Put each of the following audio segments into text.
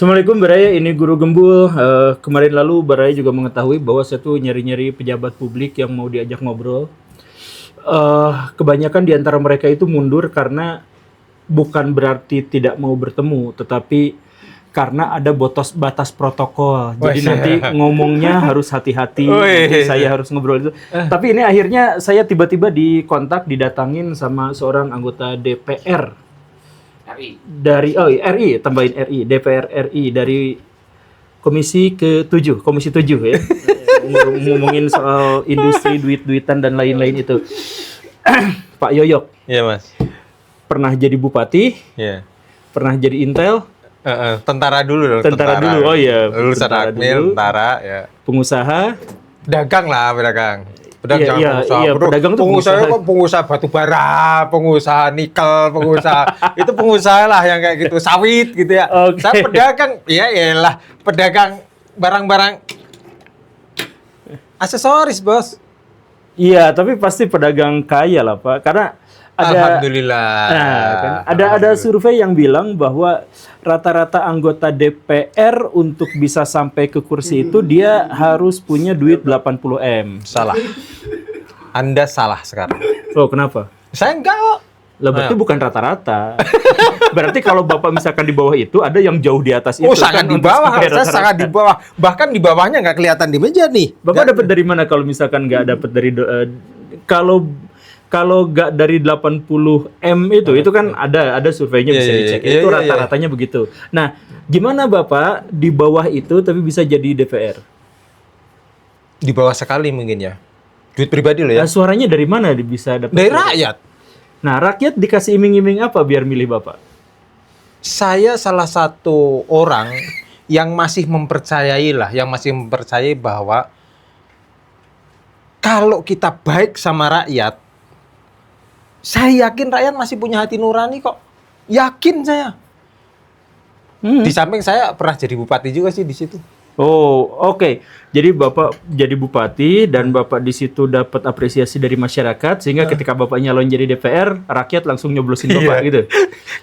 Assalamualaikum Baraya, ini Guru Gembul. Kemarin lalu Baraya juga mengetahui bahwa saya tuh nyari-nyari pejabat publik yang mau diajak ngobrol. Kebanyakan di antara mereka itu mundur karena bukan berarti tidak mau bertemu, tetapi karena ada batas protokol. Jadi nanti ngomongnya harus hati-hati. Nanti saya harus ngobrol itu. Tapi ini akhirnya saya tiba-tiba didatangin sama seorang anggota DPR. RI, tambahin RI, DPR RI dari Komisi Komisi 7 ya. Ngomongin soal industri, duit-duitan dan lain-lain itu. Pak Yoyok. Iya, Mas. Pernah jadi bupati. Iya. Pernah jadi Intel. Tentara dulu dong. Tentara dulu. Oh iya, lulusan Akmil, tentara ya. Pengusaha. Pedagang. Pedagang tuh pengusaha batu bara, pengusaha nikel, itu pengusaha lah yang kayak gitu, sawit gitu ya. Okay. Saya pedagang, pedagang barang-barang aksesoris, Bos. Iya, tapi pasti pedagang kaya lah, Pak. Karena Alhamdulillah. Ada survei yang bilang bahwa rata-rata anggota DPR untuk bisa sampai ke kursi itu dia harus punya duit 80 M. Salah. Anda salah sekarang. Oh, kenapa? Saya enggak kok. Lah berarti bukan rata-rata. Berarti kalau Bapak misalkan di bawah itu ada yang jauh di atas itu. Oh, sangat di bawah. Saya sangat di bawah. Bahkan di bawahnya nggak kelihatan di meja nih. Bapak dapat dari mana kalau misalkan nggak dapat dari kalau nggak dari 80 M itu kan ada surveinya bisa dicek. Itu rata-ratanya begitu. Nah, gimana Bapak di bawah itu tapi bisa jadi DPR? Di bawah sekali mungkin ya. Duit pribadi loh ya. Nah, suaranya dari mana bisa dapat? Dari rakyat. Nah, rakyat dikasih iming-iming apa biar milih Bapak? Saya salah satu orang yang masih mempercayai bahwa kalau kita baik sama rakyat, saya yakin rakyat masih punya hati nurani kok. Yakin saya. Di samping saya pernah jadi bupati juga sih di situ. Oh, oke. Jadi Bapak jadi bupati dan Bapak di situ dapat apresiasi dari masyarakat sehingga ketika Bapak nyalon jadi DPR, rakyat langsung nyoblosin Bapak gitu.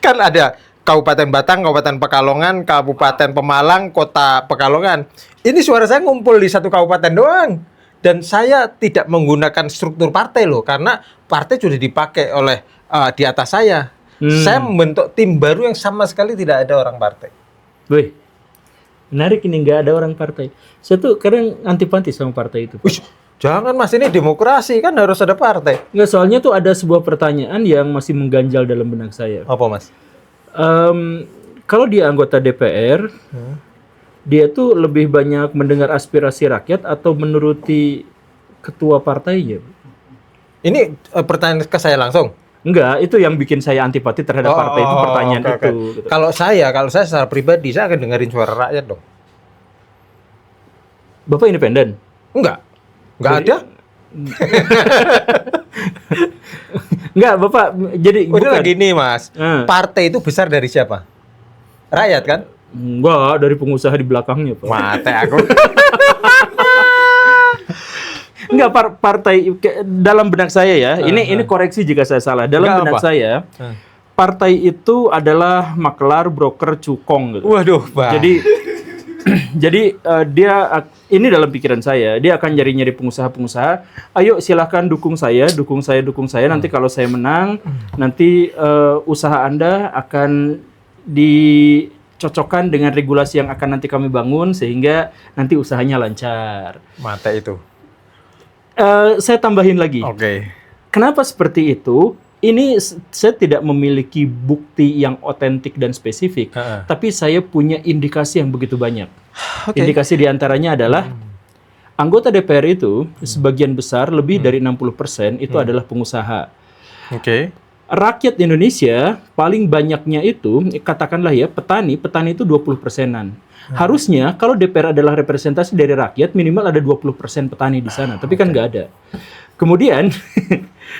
Kan ada Kabupaten Batang, Kabupaten Pekalongan, Kabupaten Pemalang, Kota Pekalongan. Ini suara saya ngumpul di satu kabupaten doang. Dan saya tidak menggunakan struktur partai loh, karena partai sudah dipakai oleh di atas saya. Saya membentuk tim baru yang sama sekali tidak ada orang partai. Wih, menarik ini, nggak ada orang partai. Saya tuh kadang antipati sama partai itu. Uish, jangan Mas, ini demokrasi, kan harus ada partai. Nggak, soalnya tuh ada sebuah pertanyaan yang masih mengganjal dalam benak saya. Apa, Mas? Kalau dia anggota DPR, dia tuh lebih banyak mendengar aspirasi rakyat atau menuruti ketua partainya? Ini pertanyaan ke saya langsung? Enggak, itu yang bikin saya antipati terhadap partai itu pertanyaan itu. Gitu. Kalau saya secara pribadi, saya akan dengerin suara rakyat dong. Bapak independen? Enggak ada. Enggak, Bapak jadi udah lagi nih, Mas. Partai itu besar dari siapa? Rakyat kan? Enggak, dari pengusaha di belakangnya, Pak. Mate aku. Enggak, partai dalam benak saya ya. Ini koreksi jika saya salah. Dalam benak saya, partai itu adalah maklar, broker, cukong gitu. Waduh, Pak. Jadi dia ini dalam pikiran saya, dia akan nyari-nyari pengusaha-pengusaha. Ayo silahkan dukung saya. Nanti kalau saya menang, nanti usaha Anda akan dicocokkan dengan regulasi yang akan nanti kami bangun sehingga nanti usahanya lancar. Mata itu. Saya tambahin lagi. Oke. Kenapa seperti itu? Ini saya tidak memiliki bukti yang otentik dan spesifik, tapi saya punya indikasi yang begitu banyak. Indikasi diantaranya adalah anggota DPR itu sebagian besar lebih dari 60% itu adalah pengusaha. Rakyat Indonesia paling banyaknya itu katakanlah ya petani itu 20%-an. Harusnya kalau DPR adalah representasi dari rakyat minimal ada 20% petani di sana, tapi kan nggak ada. Kemudian,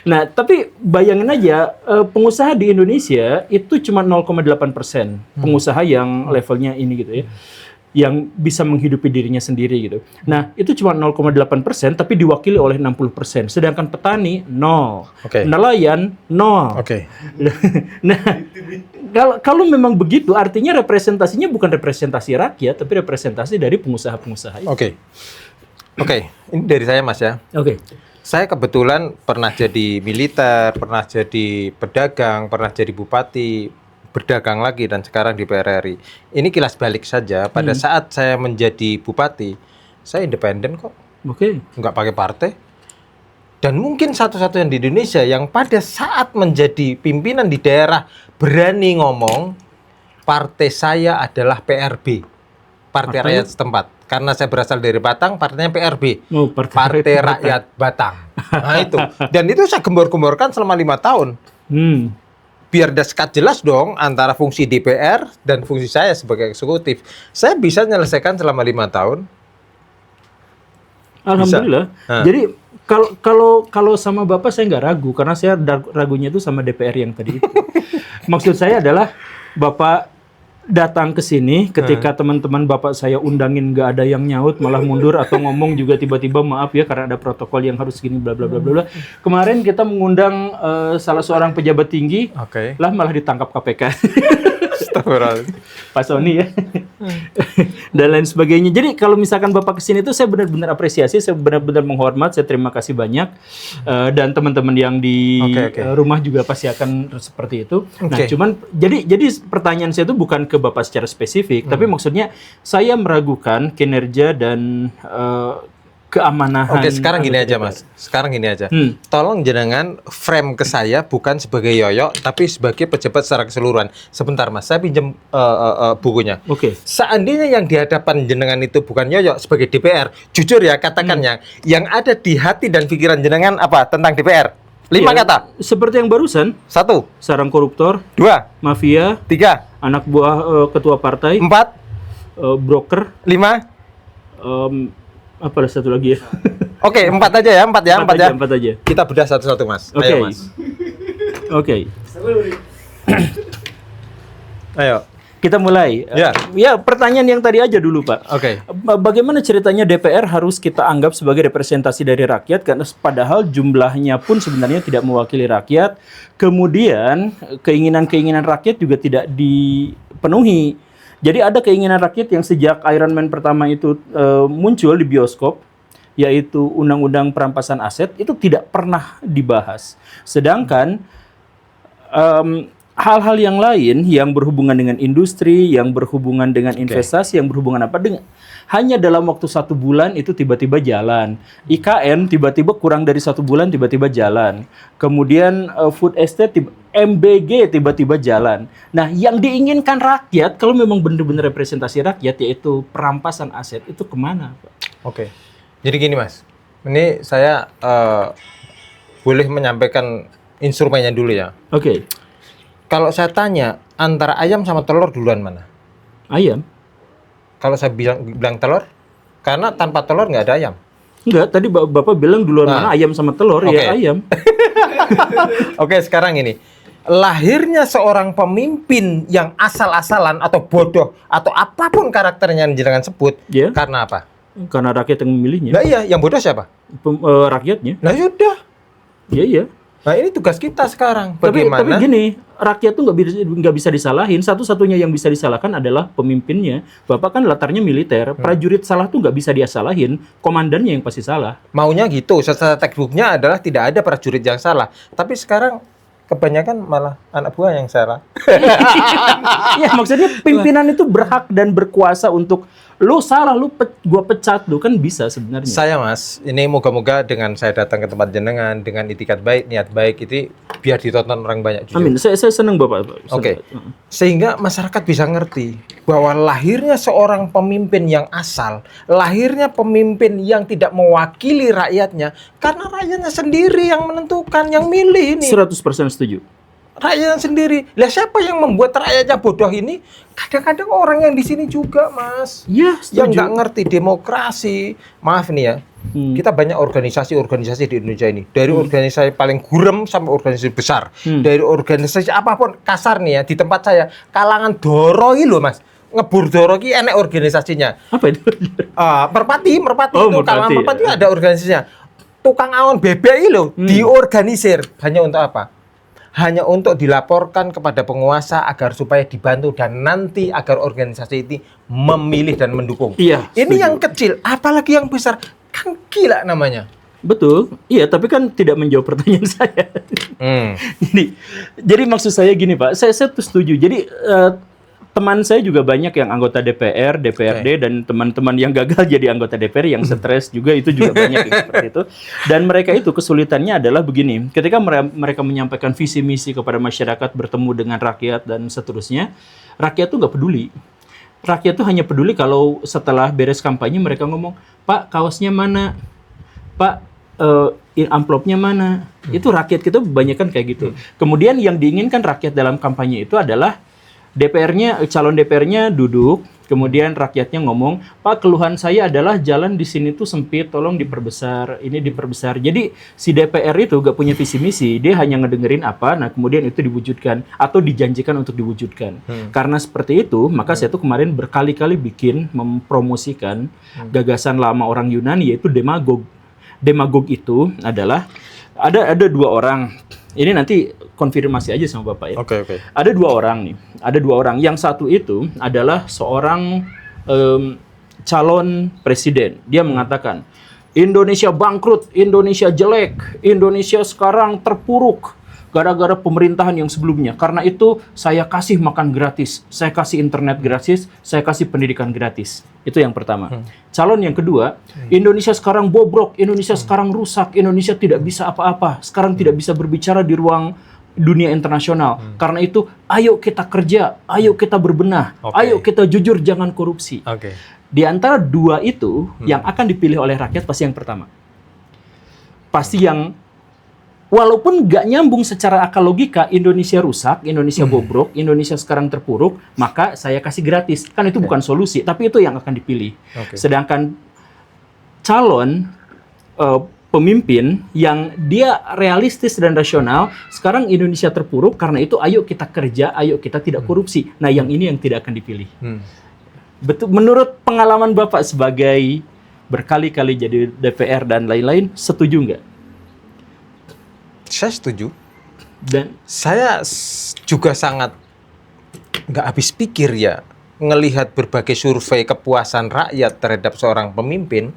nah tapi bayangin aja pengusaha di Indonesia itu cuma 0,8% pengusaha yang levelnya ini gitu ya. yang bisa menghidupi dirinya sendiri gitu. Nah, itu cuma 0,8% tapi diwakili oleh 60%. Sedangkan petani 0. Nelayan 0. Nah, kalau memang begitu artinya representasinya bukan representasi rakyat tapi representasi dari pengusaha-pengusaha itu. Oke, ini dari saya Mas ya. Saya kebetulan pernah jadi militer, pernah jadi pedagang, pernah jadi bupati, berdagang lagi, dan sekarang di PRRI. Ini kilas balik saja, pada saat saya menjadi bupati, saya independen kok. Nggak pakai partai. Dan mungkin satu-satunya di Indonesia yang pada saat menjadi pimpinan di daerah berani ngomong, partai saya adalah PRB, Partai Rakyat Setempat. Karena saya berasal dari Batang, partainya PRB, Partai Rakyat Batang. Nah itu, dan itu saya gembor-gemborkan selama 5 tahun. Biar sekat jelas dong antara fungsi DPR dan fungsi saya sebagai eksekutif. Saya bisa menyelesaikan selama 5 tahun. Alhamdulillah. Jadi kalau sama Bapak saya nggak ragu, karena saya ragunya itu sama DPR yang tadi itu. Maksud saya adalah Bapak datang ke sini ketika teman-teman Bapak saya undangin nggak ada yang nyaut, malah mundur atau ngomong juga tiba-tiba maaf ya karena ada protokol yang harus gini bla bla bla bla. Kemarin kita mengundang salah seorang pejabat tinggi, lah malah ditangkap KPK. Pak Sony ya. Dan lain sebagainya. Jadi kalau misalkan Bapak kesini itu saya benar-benar apresiasi, saya benar-benar menghormat, saya terima kasih banyak. Dan teman-teman yang di rumah juga pasti akan seperti itu. Nah, cuman jadi pertanyaan saya itu bukan ke Bapak secara spesifik, tapi maksudnya saya meragukan kinerja dan keamanahan. Sekarang gini aja Mas. Sekarang gini aja. Tolong jenengan frame ke saya bukan sebagai yoyo, tapi sebagai pejabat secara keseluruhan. Sebentar Mas, saya pinjam bukunya. Seandainya yang di hadapan jenengan itu bukan yoyo sebagai DPR, jujur ya katakannya, yang ada di hati dan pikiran jenengan apa tentang DPR? 5 kata. Seperti yang barusan. 1. Sarang koruptor. 2. Mafia. 3. Anak buah ketua partai. 4. Broker. 5. Apalah satu lagi ya. 4 aja ya, 4 ya. 4 aja. Kita bedah satu-satu Mas. Ayo Mas. Ayo. Kita mulai. Ya, pertanyaan yang tadi aja dulu Pak. Bagaimana ceritanya DPR harus kita anggap sebagai representasi dari rakyat, karena padahal jumlahnya pun sebenarnya tidak mewakili rakyat. Kemudian keinginan-keinginan rakyat juga tidak dipenuhi. Jadi ada keinginan rakyat yang sejak Iron Man pertama itu muncul di bioskop, yaitu undang-undang perampasan aset, itu tidak pernah dibahas. Sedangkan hal-hal yang lain yang berhubungan dengan industri, yang berhubungan dengan investasi, yang berhubungan hanya dalam waktu 1 bulan itu tiba-tiba jalan. IKN tiba-tiba kurang dari 1 bulan tiba-tiba jalan. Kemudian food estate, MBG tiba-tiba jalan. Nah, yang diinginkan rakyat kalau memang benar-benar representasi rakyat yaitu perampasan aset itu kemana, Pak? Jadi gini Mas, ini saya boleh menyampaikan instrumennya dulu ya. Kalau saya tanya antara ayam sama telur duluan mana? Ayam. Kalau saya bilang telur, karena tanpa telur nggak ada ayam. Enggak, tadi Bapak bilang duluan mana ayam sama telur, ya ayam. Sekarang ini. Lahirnya seorang pemimpin yang asal-asalan atau bodoh atau apapun karakternya yang jenengan sebut, karena apa? Karena rakyat yang memilihnya. Nah iya, yang bodoh siapa? Rakyatnya. Nah yaudah. Iya. Nah ini tugas kita sekarang. Tapi gini, rakyat tuh nggak bisa disalahin. Satu-satunya yang bisa disalahkan adalah pemimpinnya. Bapak kan latarnya militer. Prajurit salah tuh nggak bisa dia salahin. Komandannya yang pasti salah. Maunya gitu. Secara textbooknya adalah tidak ada prajurit yang salah. Tapi sekarang kebanyakan malah anak buah yang salah. Ya maksudnya pimpinan itu berhak dan berkuasa untuk lu salah, gua pecat lu, kan bisa sebenarnya. Saya Mas, ini moga-moga dengan saya datang ke tempat jenengan dengan itikat baik, niat baik itu biar ditonton orang banyak. Jujur. Amin. Saya senang Bapak. Sehingga masyarakat bisa ngerti bahwa lahirnya seorang pemimpin yang asal, lahirnya pemimpin yang tidak mewakili rakyatnya, karena rakyatnya sendiri yang menentukan, yang milih ini. 100% setuju. Rakyatnya sendiri. Lah siapa yang membuat rakyatnya bodoh ini? Kadang-kadang orang yang di sini juga, Mas. Iya, yang nggak ngerti demokrasi. Maaf nih ya. Kita banyak organisasi-organisasi di Indonesia ini. Dari organisasi paling gurem sampai organisasi besar. Dari organisasi apapun, kasar nih ya, di tempat saya, kalangan doroi loh, Mas. ngebur doro ki enek organisasinya. Apa itu? Merpati Oh, itu kalau Merpati ada organisasinya. Tukang awon bebek itu diorganisir hanya untuk apa? Hanya untuk dilaporkan kepada penguasa agar supaya dibantu dan nanti agar organisasi ini memilih dan mendukung. Iya. Ini yang kecil, apalagi yang besar kan gila namanya. Betul, iya, tapi kan tidak menjawab pertanyaan saya. Jadi maksud saya gini Pak, saya tuh setuju. Jadi teman saya juga banyak yang anggota DPR, DPRD, dan teman-teman yang gagal jadi anggota DPR yang stres juga itu juga banyak yang seperti itu. Dan mereka itu kesulitannya adalah begini, ketika mereka menyampaikan visi misi kepada masyarakat, bertemu dengan rakyat dan seterusnya, rakyat tuh nggak peduli. Rakyat tuh hanya peduli kalau setelah beres kampanye mereka ngomong, Pak kaosnya mana? Pak, amplopnya mana? Itu rakyat kita kebanyakan kayak gitu. Kemudian yang diinginkan rakyat dalam kampanye itu adalah calon DPR-nya duduk, kemudian rakyatnya ngomong, Pak keluhan saya adalah jalan di sini tuh sempit, tolong diperbesar, ini diperbesar. Jadi si DPR itu gak punya visi misi, dia hanya ngedengerin apa, nah kemudian itu diwujudkan atau dijanjikan untuk diwujudkan. Karena seperti itu, maka saya tuh kemarin berkali-kali mempromosikan gagasan lama orang Yunani yaitu demagog. Demagog itu adalah ada dua orang. Ini nanti konfirmasi aja sama Bapak ya. Oke. Ada dua orang nih. Ada dua orang. Yang satu itu adalah seorang calon presiden. Dia mengatakan Indonesia bangkrut, Indonesia jelek, Indonesia sekarang terpuruk gara-gara pemerintahan yang sebelumnya. Karena itu saya kasih makan gratis, saya kasih internet gratis, saya kasih pendidikan gratis. Itu yang pertama. Calon yang kedua, Indonesia sekarang bobrok, Indonesia sekarang rusak, Indonesia tidak bisa apa-apa, sekarang tidak bisa berbicara di ruang dunia internasional. Karena itu, ayo kita kerja, ayo kita berbenah, ayo kita jujur, jangan korupsi. Di antara dua itu, yang akan dipilih oleh rakyat pasti yang pertama. Pasti yang walaupun nggak nyambung secara akal logika, Indonesia rusak, Indonesia bobrok, Indonesia sekarang terpuruk, maka saya kasih gratis. Kan itu bukan solusi, tapi itu yang akan dipilih. Sedangkan calon pemimpin yang dia realistis dan rasional, sekarang Indonesia terpuruk, karena itu ayo kita kerja, ayo kita tidak korupsi. Nah, yang ini yang tidak akan dipilih. Betul, menurut pengalaman Bapak sebagai berkali-kali jadi DPR dan lain-lain, setuju nggak? Saya setuju. Dan saya juga sangat nggak habis pikir ya ngelihat berbagai survei kepuasan rakyat terhadap seorang pemimpin.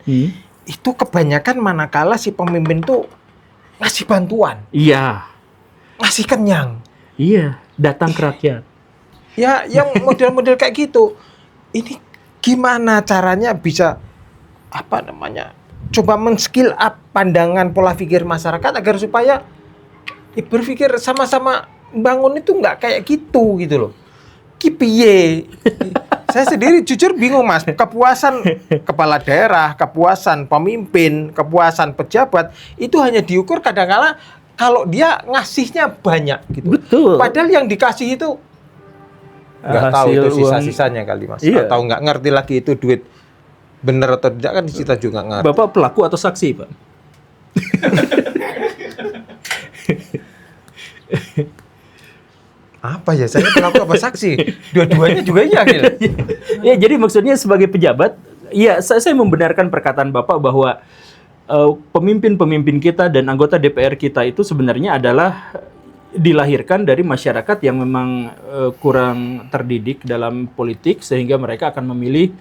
Itu kebanyakan manakala si pemimpin tuh ngasih bantuan. Iya. Ngasih kenyang. Iya, datang ke rakyat. Ya, yang model-model kayak gitu. Ini gimana caranya bisa coba men-skill up pandangan pola pikir masyarakat agar supaya berpikir sama-sama bangun itu nggak kayak gitu loh. Kipiye. Saya sendiri jujur bingung Mas. Kepuasan kepala daerah, kepuasan pemimpin, kepuasan pejabat itu hanya diukur kadang-kala kalau dia ngasihnya banyak gitu. Betul. Padahal yang dikasih itu nggak tahu itu sisa-sisanya kali Mas. Iya. Atau nggak ngerti lagi itu duit bener atau tidak kan kita juga ngerti. Bapak pelaku atau saksi, Pak? Apa ya? Saya pelaku apa saksi? Dua-duanya juga iya gitu. Ya, jadi maksudnya sebagai pejabat, ya saya membenarkan perkataan Bapak bahwa pemimpin-pemimpin kita dan anggota DPR kita itu sebenarnya adalah dilahirkan dari masyarakat yang memang kurang terdidik dalam politik sehingga mereka akan memilih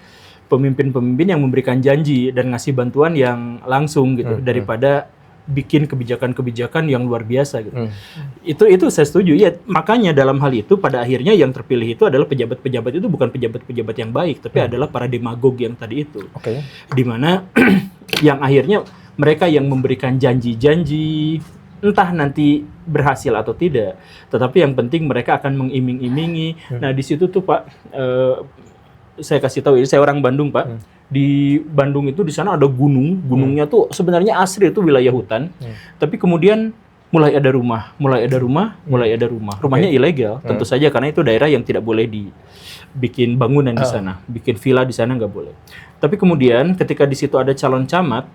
pemimpin-pemimpin yang memberikan janji dan ngasih bantuan yang langsung gitu daripada bikin kebijakan-kebijakan yang luar biasa gitu. Itu saya setuju. Ya, makanya dalam hal itu pada akhirnya yang terpilih itu adalah pejabat-pejabat itu bukan pejabat-pejabat yang baik, tapi adalah para demagog yang tadi itu. Di mana yang akhirnya mereka yang memberikan janji-janji entah nanti berhasil atau tidak, tetapi yang penting mereka akan mengiming-imingi. Nah, di situ tuh Pak, saya kasih tahu, saya orang Bandung Pak. Di Bandung itu di sana ada gunungnya tuh sebenarnya asri itu wilayah hutan, tapi kemudian mulai ada rumah. Rumahnya ilegal, tentu saja karena itu daerah yang tidak boleh dibikin bangunan di sana, bikin villa di sana nggak boleh. Tapi kemudian ketika di situ ada calon camat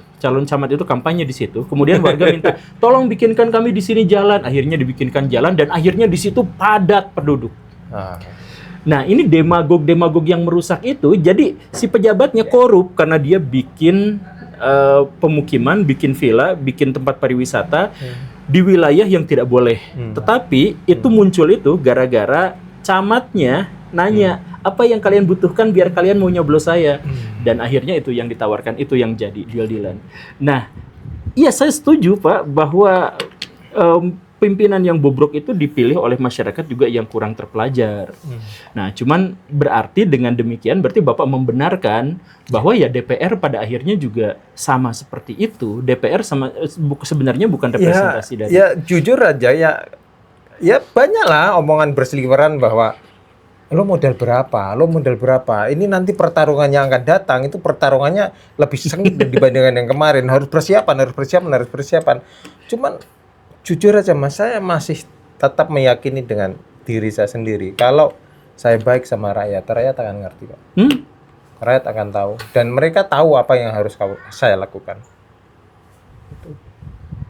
itu kampanye di situ, kemudian warga minta tolong bikinkan kami di sini jalan, akhirnya dibikinkan jalan dan akhirnya di situ padat penduduk. Nah, ini demagog yang merusak itu, jadi si pejabatnya korup karena dia bikin pemukiman, bikin villa, bikin tempat pariwisata di wilayah yang tidak boleh. Tetapi itu muncul itu gara-gara camatnya nanya, apa yang kalian butuhkan biar kalian mau nyoblos saya. Dan akhirnya itu yang ditawarkan, itu yang jadi deal-dealan. Nah, iya saya setuju Pak, bahwa pimpinan yang bobrok itu dipilih oleh masyarakat juga yang kurang terpelajar. Nah, cuman berarti dengan demikian berarti Bapak membenarkan bahwa ya DPR pada akhirnya juga sama seperti itu. DPR sebenarnya bukan representasi dari. Ya jujur aja ya banyaklah omongan berseliweran bahwa lo modal berapa. Ini nanti pertarungan yang akan datang itu pertarungannya lebih sengit dibandingkan yang kemarin. Harus persiapan. Cuman jujur aja Mas, saya masih tetap meyakini dengan diri saya sendiri. Kalau saya baik sama rakyat akan ngerti Pak. Rakyat akan tahu. Dan mereka tahu apa yang harus saya lakukan.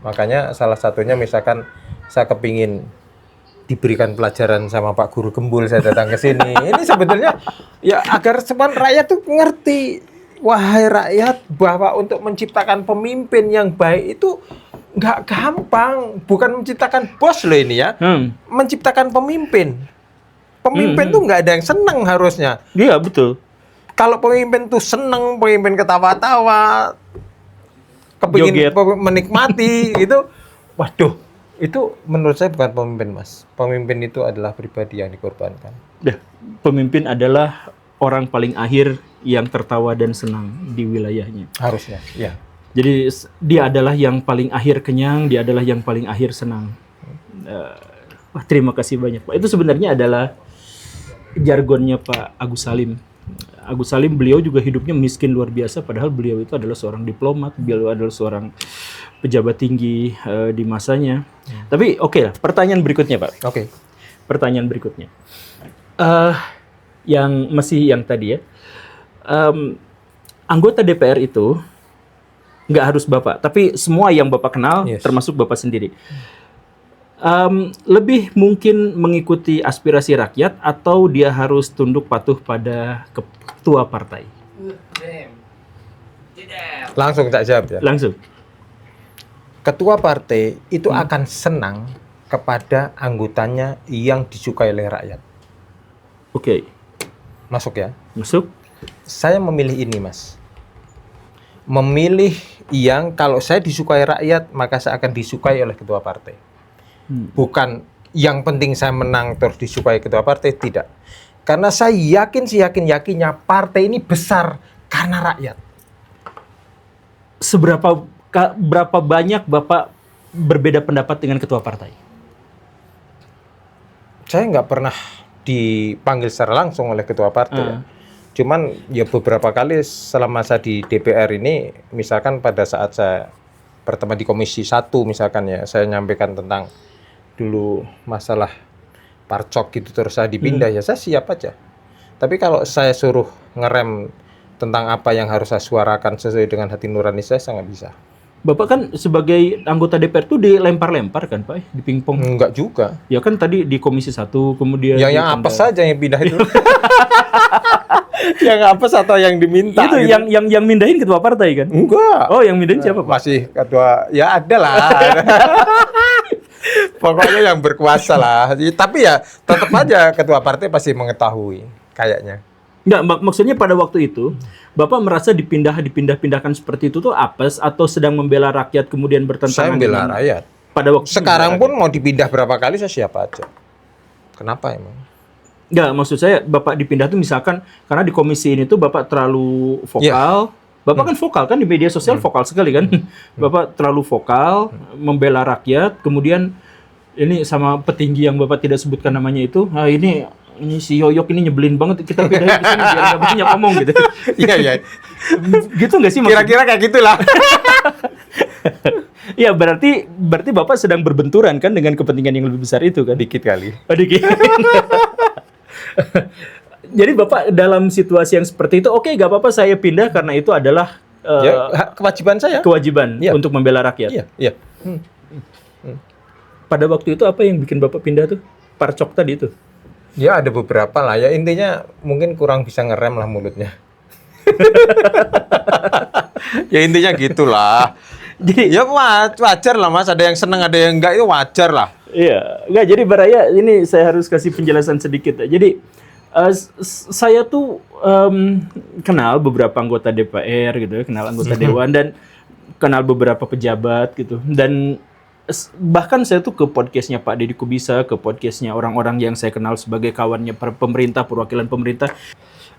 Makanya salah satunya misalkan saya kepingin diberikan pelajaran sama Pak Guru Gembul, saya datang ke sini. Ini sebetulnya ya agar semua rakyat tuh ngerti. Wahai rakyat, bahwa untuk menciptakan pemimpin yang baik itu nggak gampang, bukan menciptakan bos loh ini ya, menciptakan pemimpin. Pemimpin tuh nggak ada yang seneng harusnya. Iya betul. Kalau pemimpin tuh seneng, pemimpin ketawa-tawa, kepingin menikmati gitu, waduh, itu menurut saya bukan pemimpin Mas. Pemimpin itu adalah pribadi yang dikorbankan. Pemimpin adalah orang paling akhir yang tertawa dan senang di wilayahnya. Harusnya, ya. Jadi dia adalah yang paling akhir kenyang, dia adalah yang paling akhir senang. Terima kasih banyak Pak. Itu sebenarnya adalah jargonnya Pak Agus Salim. Agus Salim beliau juga hidupnya miskin luar biasa, padahal beliau itu adalah seorang diplomat, beliau adalah seorang pejabat tinggi di masanya. Tapi oke lah, pertanyaan berikutnya Pak. Oke. Pertanyaan berikutnya. Yang masih yang tadi ya. Anggota DPR itu nggak harus Bapak, tapi semua yang Bapak kenal, termasuk Bapak sendiri. Lebih mungkin mengikuti aspirasi rakyat atau dia harus tunduk patuh pada ketua partai? Langsung tak jawab ya. Langsung. Ketua partai itu akan senang kepada anggotanya yang disukai oleh rakyat. Oke. Masuk ya? Masuk. Saya memilih ini Mas. Memilih yang kalau saya disukai rakyat, maka saya akan disukai oleh ketua partai. Bukan yang penting saya menang terus disukai ketua partai, tidak. Karena saya yakin seyakin-yakinnya partai ini besar karena rakyat. Berapa banyak Bapak berbeda pendapat dengan ketua partai? Saya nggak pernah dipanggil secara langsung oleh ketua partai. Ya. Cuman ya beberapa kali selama saya di DPR ini, misalkan pada saat saya pertama di Komisi 1 misalkan ya, saya nyampaikan tentang dulu masalah parcok gitu, terus saya dipindah, ya saya siap aja. Tapi kalau saya suruh ngerem tentang apa yang harus saya suarakan sesuai dengan hati nurani saya nggak bisa. Bapak kan sebagai anggota DPR tuh dilempar-lempar kan Pak, di pingpong? Enggak juga. Ya kan tadi di Komisi 1, kemudian yang apa saja yang pindah itu. Yang apa atau yang diminta itu gitu. yang mindahin ketua partai kan? Enggak. Oh, yang mindahin siapa Pak? Masih ketua, ya ada lah. Pokoknya yang berkuasa lah. Tapi ya tetap aja ketua partai pasti mengetahui kayaknya. Enggak, maksudnya pada waktu itu Bapak merasa dipindah-pindahkan seperti itu tuh apes atau sedang membela rakyat kemudian bertentangan? Saya membela rakyat. Pada waktu sekarang pun mau dipindah berapa kali saya siap aja. Kenapa emang? Enggak, maksud saya Bapak dipindah tuh misalkan karena di komisi ini tuh Bapak terlalu vokal. Bapak kan vokal kan di media sosial, vokal sekali kan. Bapak terlalu vokal membela rakyat, kemudian ini sama petinggi yang Bapak tidak sebutkan namanya itu, ini si Yoyok ini nyebelin banget, kita pindahin ke sini biar nggak banyak ngomong gitu. Iya. Gitu nggak sih maksudnya? Kira-kira kayak gitulah. Iya, berarti Bapak sedang berbenturan kan dengan kepentingan yang lebih besar itu kan? Dikit kali. Oh, dikit. Jadi Bapak dalam situasi yang seperti itu, oke, gak apa-apa saya pindah karena itu adalah kewajiban saya. Kewajiban untuk membela rakyat. Iya. Pada waktu itu apa yang bikin Bapak pindah tuh? Parcok tadi itu? Ya ada beberapa lah ya, intinya mungkin kurang bisa ngerem lah mulutnya. Ya intinya gitulah. Jadi ya wajar lah Mas, ada yang seneng ada yang enggak, itu wajar lah. Iya, enggak, jadi Baraya ini saya harus kasih penjelasan sedikit. Jadi saya tuh kenal beberapa anggota DPR gitu ya, kenal anggota Dewan dan kenal beberapa pejabat gitu. Dan bahkan saya tuh ke podcastnya Pak Deddy Kubisa, ke podcastnya orang-orang yang saya kenal sebagai kawannya pemerintah, perwakilan pemerintah.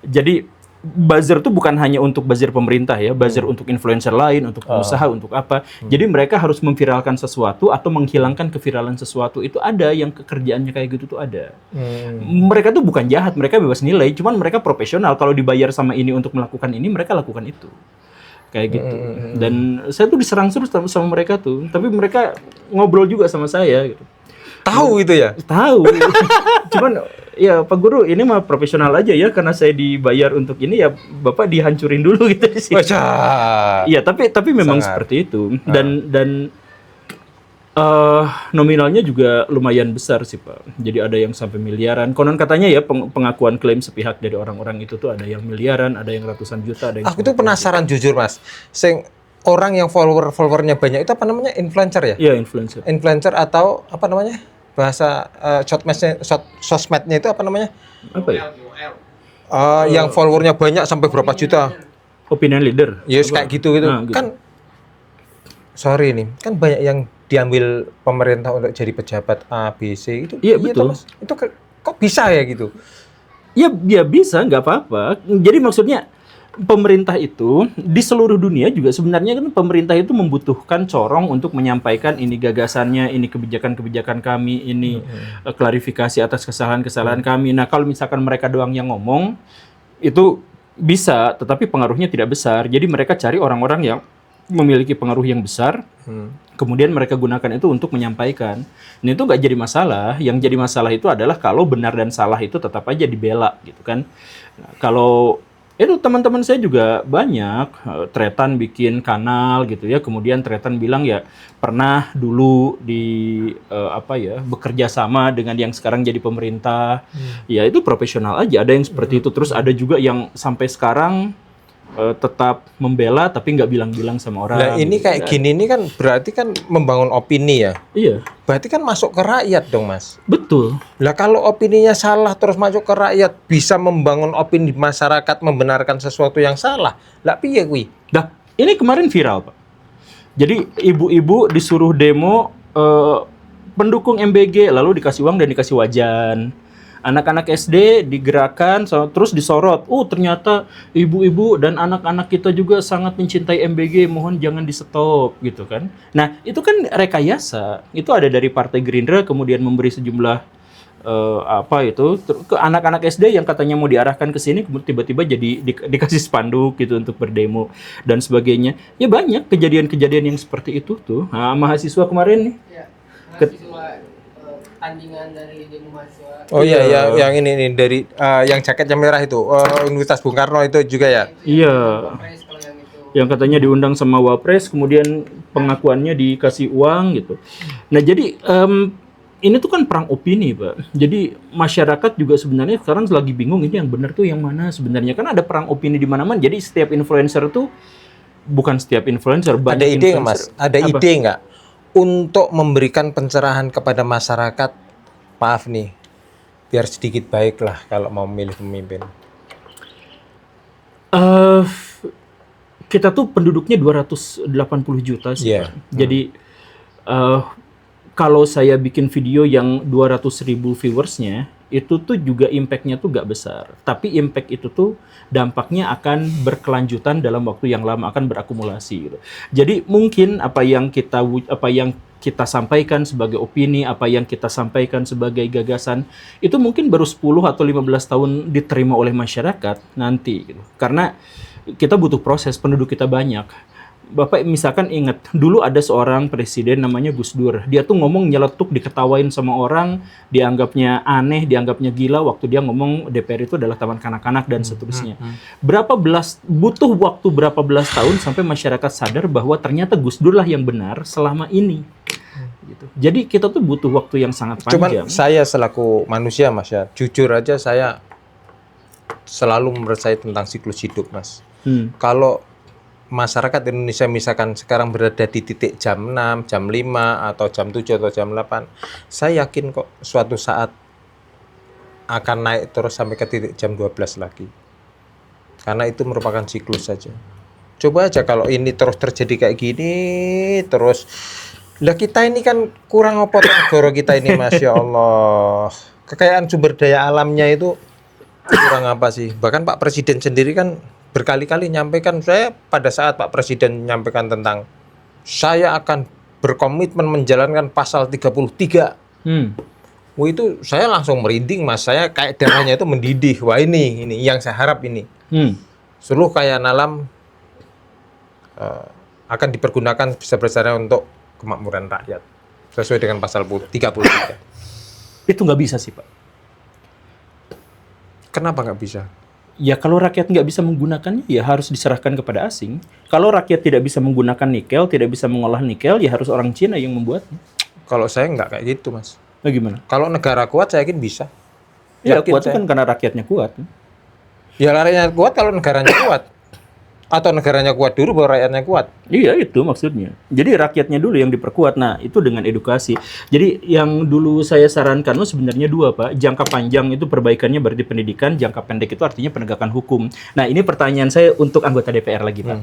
Jadi buzzer tuh bukan hanya untuk buzzer pemerintah ya, buzzer untuk influencer lain, untuk pengusaha, untuk apa. Jadi mereka harus memviralkan sesuatu atau menghilangkan keviralan sesuatu. Itu ada yang kerjaannya kayak gitu tuh ada. Mereka tuh bukan jahat, mereka bebas nilai, cuman mereka profesional. Kalau dibayar sama ini untuk melakukan ini, mereka lakukan itu. Kayak gitu. Dan saya tuh diserang terus sama mereka tuh. Tapi mereka ngobrol juga sama saya gitu. Tahu itu ya? Tahu. Cuman ya Pak Guru ini mah profesional aja ya, karena saya dibayar untuk ini ya Bapak dihancurin dulu gitu sih. Iya, tapi memang seperti itu. Dan nominalnya juga lumayan besar sih Pak. Jadi ada yang sampai miliaran. Konon katanya ya pengakuan klaim sepihak dari orang-orang itu tuh ada yang miliaran, ada yang ratusan juta, ada yang. Aku tuh penasaran jujur Mas. Orang yang followernya banyak itu apa namanya? Influencer ya? Iya, influencer. Influencer atau apa namanya? Bahasa sosmednya itu apa namanya? Apa ya? Yang followernya banyak sampai berapa juta? Opinion leader. Yes, kayak gitu. Nah, gitu. Kan sorry nih, kan banyak yang diambil pemerintah untuk jadi pejabat A, B, C itu. Iya, betul. Mas. Itu kok bisa ya gitu? Ya bisa, nggak apa-apa. Jadi maksudnya pemerintah itu di seluruh dunia juga sebenarnya kan pemerintah itu membutuhkan corong untuk menyampaikan ini gagasannya, ini kebijakan-kebijakan kami, ini klarifikasi atas kesalahan-kesalahan kami. Nah, kalau misalkan mereka doang yang ngomong itu bisa, tetapi pengaruhnya tidak besar. Jadi mereka cari orang-orang yang memiliki pengaruh yang besar, kemudian mereka gunakan itu untuk menyampaikan. Nah, itu nggak jadi masalah. Yang jadi masalah itu adalah kalau benar dan salah itu tetap aja dibela gitu kan. Nah, kalau itu teman-teman saya juga banyak, Tretan bikin kanal gitu ya, kemudian Tretan bilang ya pernah dulu bekerja sama dengan yang sekarang jadi pemerintah. Ya itu profesional aja, ada yang seperti itu. Terus ada juga yang sampai sekarang tetap membela tapi nggak bilang-bilang sama orang. Nah ini gitu, kayak gini ini kan berarti kan membangun opini ya. Iya. Berarti kan masuk ke rakyat dong Mas. Betul. Lah kalau opininya salah terus masuk ke rakyat, bisa membangun opini masyarakat, membenarkan sesuatu yang salah. Lah piye kuwi? Nah, ini kemarin viral Pak. Jadi ibu-ibu disuruh demo pendukung MBG, lalu dikasih uang dan dikasih wajan. Anak-anak SD digerakkan, terus disorot. Ternyata ibu-ibu dan anak-anak kita juga sangat mencintai MBG, mohon jangan di-stop, gitu kan. Nah, itu kan rekayasa. Itu ada dari Partai Gerindra, kemudian memberi sejumlah ke anak-anak SD yang katanya mau diarahkan ke sini, tiba-tiba jadi dikasih spanduk gitu untuk berdemo dan sebagainya. Ya banyak kejadian-kejadian yang seperti itu tuh. Nah, mahasiswa kemarin nih. Ya, mahasiswa tandingan dari demo mahasiswa. Oh iya, ya, yang ini dari yang jaketnya merah itu, Universitas Bung Karno itu juga ya? Iya. Yang katanya diundang sama Wapres, kemudian pengakuannya dikasih uang gitu. Nah jadi ini tuh kan perang opini Pak. Jadi masyarakat juga sebenarnya sekarang lagi bingung ini yang benar tuh yang mana sebenarnya. Kan ada perang opini di mana-mana. Jadi setiap influencer tuh, bukan setiap influencer. Ada ide nggak Mas? Ada ide nggak untuk memberikan pencerahan kepada masyarakat? Maaf nih, biar sedikit baik lah kalau mau memilih pemimpin. Kita tuh penduduknya 280 juta sih Pak. Jadi kalau saya bikin video yang 200.000 viewersnya, itu tuh juga impact-nya tuh gak besar. Tapi impact itu tuh dampaknya akan berkelanjutan dalam waktu yang lama, akan berakumulasi gitu. Jadi mungkin apa yang kita sampaikan sebagai opini, apa yang kita sampaikan sebagai gagasan, itu mungkin baru 10 atau 15 tahun diterima oleh masyarakat nanti gitu. Karena kita butuh proses, penduduk kita banyak. Bapak misalkan ingat, dulu ada seorang presiden namanya Gus Dur. Dia tuh ngomong nyeletuk, diketawain sama orang, dianggapnya aneh, dianggapnya gila waktu dia ngomong DPR itu adalah taman kanak-kanak dan seterusnya. Butuh waktu berapa belas tahun sampai masyarakat sadar bahwa ternyata Gus Dur lah yang benar selama ini. gitu. Jadi kita tuh butuh waktu yang sangat panjang. Cuman saya selaku manusia Mas ya, jujur aja saya selalu mempercayai tentang siklus hidup Mas. Kalau masyarakat Indonesia misalkan sekarang berada di titik jam 6, jam 5, atau jam 7, atau jam 8, saya yakin kok suatu saat akan naik terus sampai ke titik jam 12 lagi. Karena itu merupakan siklus saja. Coba aja kalau ini terus terjadi kayak gini, terus lah kita ini kan kurang apa negara kita ini Masya Allah. Kekayaan sumber daya alamnya itu kurang apa sih? Bahkan Pak Presiden sendiri kan berkali-kali nyampaikan, saya pada saat Pak Presiden menyampaikan tentang saya akan berkomitmen menjalankan pasal 33. Wah itu saya langsung merinding Mas, saya kayak darahnya itu mendidih. Wah ini yang saya harap ini. Seluruh kekayaan alam akan dipergunakan besar-besarnya untuk kemakmuran rakyat sesuai dengan pasal 33. Itu nggak bisa sih Pak. Kenapa nggak bisa? Ya kalau rakyat nggak bisa menggunakannya, ya harus diserahkan kepada asing. Kalau rakyat tidak bisa menggunakan nikel, tidak bisa mengolah nikel, ya harus orang Cina yang membuatnya. Kalau saya nggak kayak gitu Mas. Nah, gimana? Kalau negara kuat saya yakin bisa. Ya Yakin kuat itu saya. kan karena rakyatnya kuat. Ya rakyatnya kuat kalau negaranya kuat. Atau negaranya kuat dulu baru rakyatnya kuat. Iya itu maksudnya. Jadi rakyatnya dulu yang diperkuat. Nah itu dengan edukasi. Jadi yang dulu saya sarankan sebenarnya dua Pak. Jangka panjang itu perbaikannya berarti pendidikan. Jangka pendek itu artinya penegakan hukum. Nah ini pertanyaan saya untuk anggota DPR lagi Pak.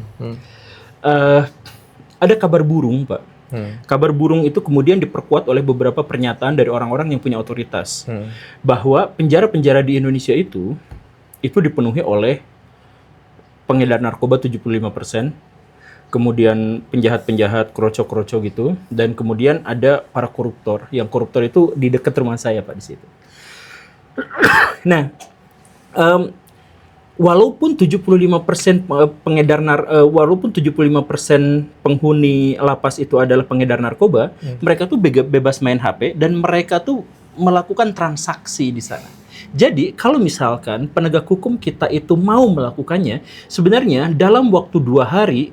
Ada kabar burung Pak. Kabar burung itu kemudian diperkuat oleh beberapa pernyataan dari orang-orang yang punya otoritas. Bahwa penjara-penjara di Indonesia itu dipenuhi oleh pengedar narkoba 75%, kemudian penjahat-penjahat, kroco-kroco gitu, dan kemudian ada para koruptor. Yang koruptor itu di dekat rumah saya Pak di situ. Nah, walaupun 75% walaupun 75% penghuni lapas itu adalah pengedar narkoba, mereka tuh bebas main HP dan mereka tuh melakukan transaksi di sana. Jadi kalau misalkan penegak hukum kita itu mau melakukannya, sebenarnya dalam waktu 2 hari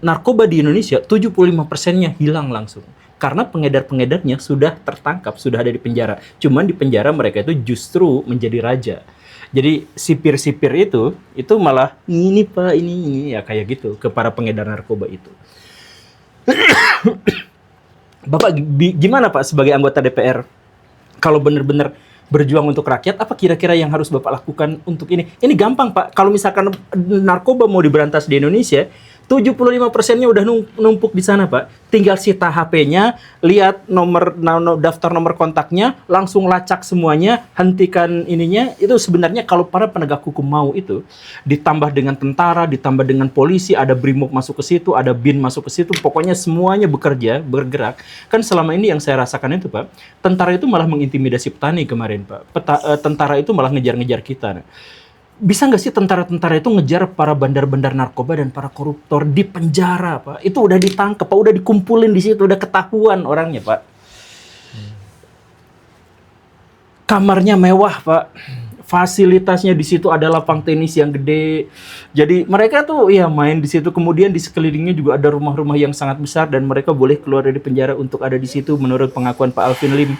narkoba di Indonesia 75%-nya hilang langsung. Karena pengedar-pengedarnya sudah tertangkap, sudah ada di penjara. Cuman di penjara mereka itu justru menjadi raja. Jadi sipir-sipir itu malah ini Pak, ini ya kayak gitu ke para pengedar narkoba itu. Bapak gimana Pak sebagai anggota DPR? Kalau benar-benar berjuang untuk rakyat, apa kira-kira yang harus Bapak lakukan untuk ini? Ini gampang Pak, kalau misalkan narkoba mau diberantas di Indonesia, 75%-nya udah numpuk di sana Pak. Tinggal sita HP-nya, lihat daftar nomor kontaknya, langsung lacak semuanya, hentikan ininya. Itu sebenarnya kalau para penegak hukum mau itu, ditambah dengan tentara, ditambah dengan polisi, ada BRIMOB masuk ke situ, ada BIN masuk ke situ, pokoknya semuanya bekerja, bergerak. Kan selama ini yang saya rasakan itu Pak, tentara itu malah mengintimidasi petani kemarin Pak. Tentara itu malah ngejar-ngejar kita. Bisa nggak sih tentara-tentara itu ngejar para bandar-bandar narkoba dan para koruptor di penjara, Pak? Itu udah ditangkap, Pak, udah dikumpulin di situ, udah ketahuan orangnya, Pak. Kamarnya mewah, Pak. Fasilitasnya di situ ada lapang tenis yang gede. Jadi mereka tuh ya main di situ. Kemudian di sekelilingnya juga ada rumah-rumah yang sangat besar dan mereka boleh keluar dari penjara untuk ada di situ menurut pengakuan Pak Alvin Lim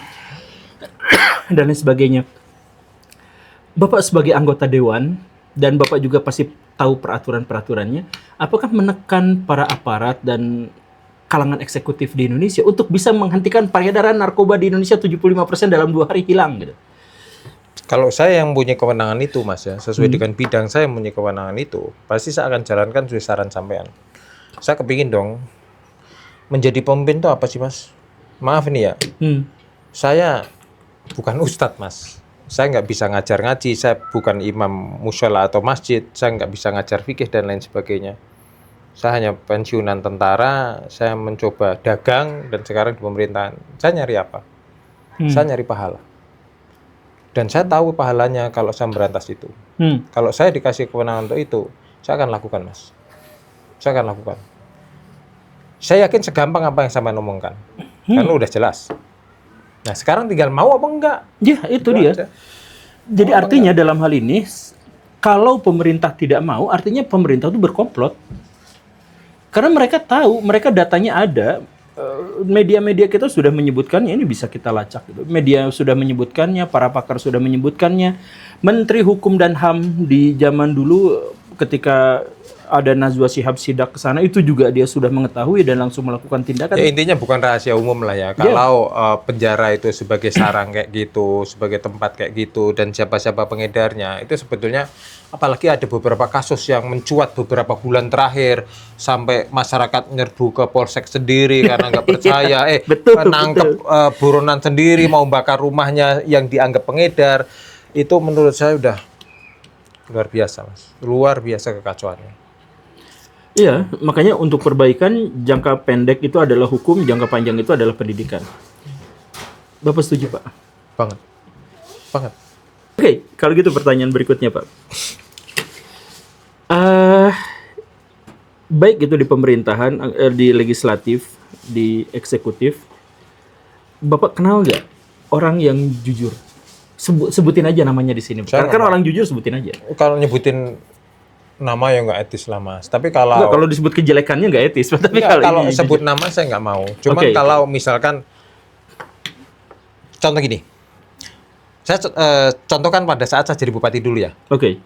dan lain sebagainya. Bapak sebagai anggota dewan, dan Bapak juga pasti tahu peraturan-peraturannya, apakah menekan para aparat dan kalangan eksekutif di Indonesia untuk bisa menghentikan peredaran narkoba di Indonesia 75% dalam 2 hari hilang gitu? Kalau saya yang punya kewenangan itu Mas ya, sesuai dengan bidang saya yang punya kewenangan itu, pasti saya akan jalankan sesuai saran sampean. Saya kepingin dong, menjadi pemimpin itu apa sih Mas? Maaf ini ya, saya bukan ustadz Mas. Saya nggak bisa ngajar ngaji, saya bukan imam mushola atau masjid, saya nggak bisa ngajar fikih dan lain sebagainya. Saya hanya pensiunan tentara, saya mencoba dagang, dan sekarang di pemerintahan. Saya nyari apa? Saya nyari pahala. Dan saya tahu pahalanya kalau saya berantas itu. Kalau saya dikasih kewenangan untuk itu, saya akan lakukan Mas. Saya akan lakukan. Saya yakin segampang apa yang saya omongkan. Karena udah jelas. Nah sekarang tinggal mau apa enggak? Ya itu dia. Aja. Jadi artinya dalam hal ini, kalau pemerintah tidak mau, artinya pemerintah itu berkomplot. Karena mereka tahu, mereka datanya ada, media-media kita sudah menyebutkannya, ini bisa kita lacak. Gitu. Media sudah menyebutkannya, para pakar sudah menyebutkannya. Menteri Hukum dan HAM di zaman dulu ketika ada Najwa Shihab Sidak ke sana, itu juga dia sudah mengetahui dan langsung melakukan tindakan. Ya intinya bukan rahasia umum lah ya. Kalau penjara itu sebagai sarang kayak gitu, sebagai tempat kayak gitu, dan siapa-siapa pengedarnya, itu sebetulnya apalagi ada beberapa kasus yang mencuat beberapa bulan terakhir sampai masyarakat nyerbu ke polsek sendiri karena nggak percaya, nangkep buronan sendiri mau bakar rumahnya yang dianggap pengedar, itu menurut saya udah luar biasa, Mas. Luar biasa kekacauannya. Iya, makanya untuk perbaikan jangka pendek itu adalah hukum, jangka panjang itu adalah pendidikan. Bapak setuju, Pak? Banget. Banget. Oke, kalau gitu pertanyaan berikutnya, Pak. Baik itu di pemerintahan, di legislatif, di eksekutif, Bapak kenal nggak orang yang jujur? Sebutin aja namanya di sini. Karena kan orang jujur sebutin aja. Kalau nyebutin nama yang nggak etis lah, Mas. Tapi kalau disebut kejelekannya nggak etis. Tapi kalau sebut nama saya nggak mau. Cuman kalau misalkan contoh gini, saya contohkan pada saat saya jadi bupati dulu ya. Oke.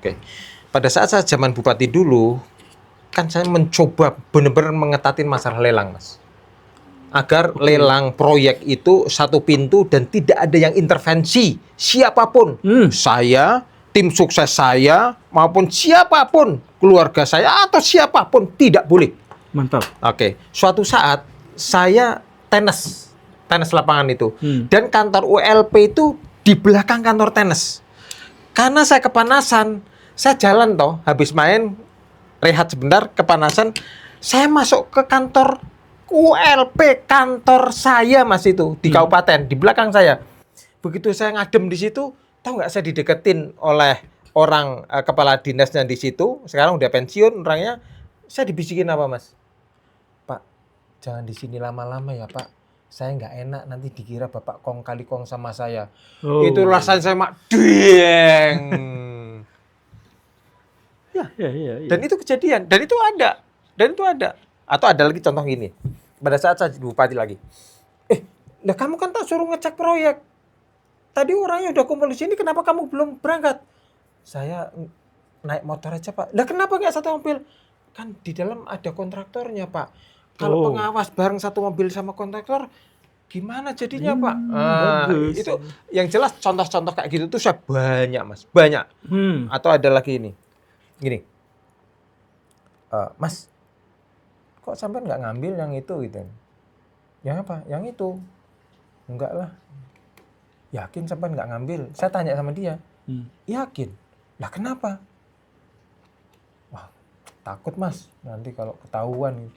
Pada saat saya zaman bupati dulu, kan saya mencoba benar-benar mengetatin masalah lelang, Mas. Agar lelang proyek itu satu pintu dan tidak ada yang intervensi siapapun. Saya, tim sukses saya, maupun siapapun, keluarga saya atau siapapun tidak boleh. Mantap. Oke. Suatu saat saya tenis lapangan itu. Dan kantor ULP itu di belakang kantor tenis. Karena saya kepanasan, saya jalan toh, habis main, rehat sebentar, kepanasan, saya masuk ke kantor ULP, kantor saya, Mas, itu di kabupaten, di belakang saya. Begitu saya ngadem di situ, tahu nggak, saya dideketin oleh orang kepala dinasnya di situ, sekarang udah pensiun orangnya. Saya dibisikin apa, Mas? Pak, jangan di sini lama-lama ya, Pak. Saya nggak enak nanti dikira Bapak kong kali kong sama saya. Itu rasanya saya dieng. Ya. Dan itu kejadian, dan itu ada. Atau ada lagi contoh gini. Pada saat saya bupati lagi. Nah kamu kan tak suruh ngecek proyek. Tadi orangnya udah kumpul di sini, kenapa kamu belum berangkat? Saya naik motor aja, Pak. Lah kenapa nggak satu mobil? Kan di dalam ada kontraktornya, Pak. Kalau pengawas bareng satu mobil sama kontraktor, gimana jadinya, Pak? Itu yang jelas contoh-contoh kayak gitu tuh saya banyak, Mas. Banyak. Atau ada lagi ini. Gini. Mas, kok sampai nggak ngambil yang itu gitu? Yang apa? Yang itu. Enggak lah. Yakin sampai nggak ngambil? Saya tanya sama dia. Yakin. Lah kenapa? Wah, takut, Mas. Nanti kalau ketahuan.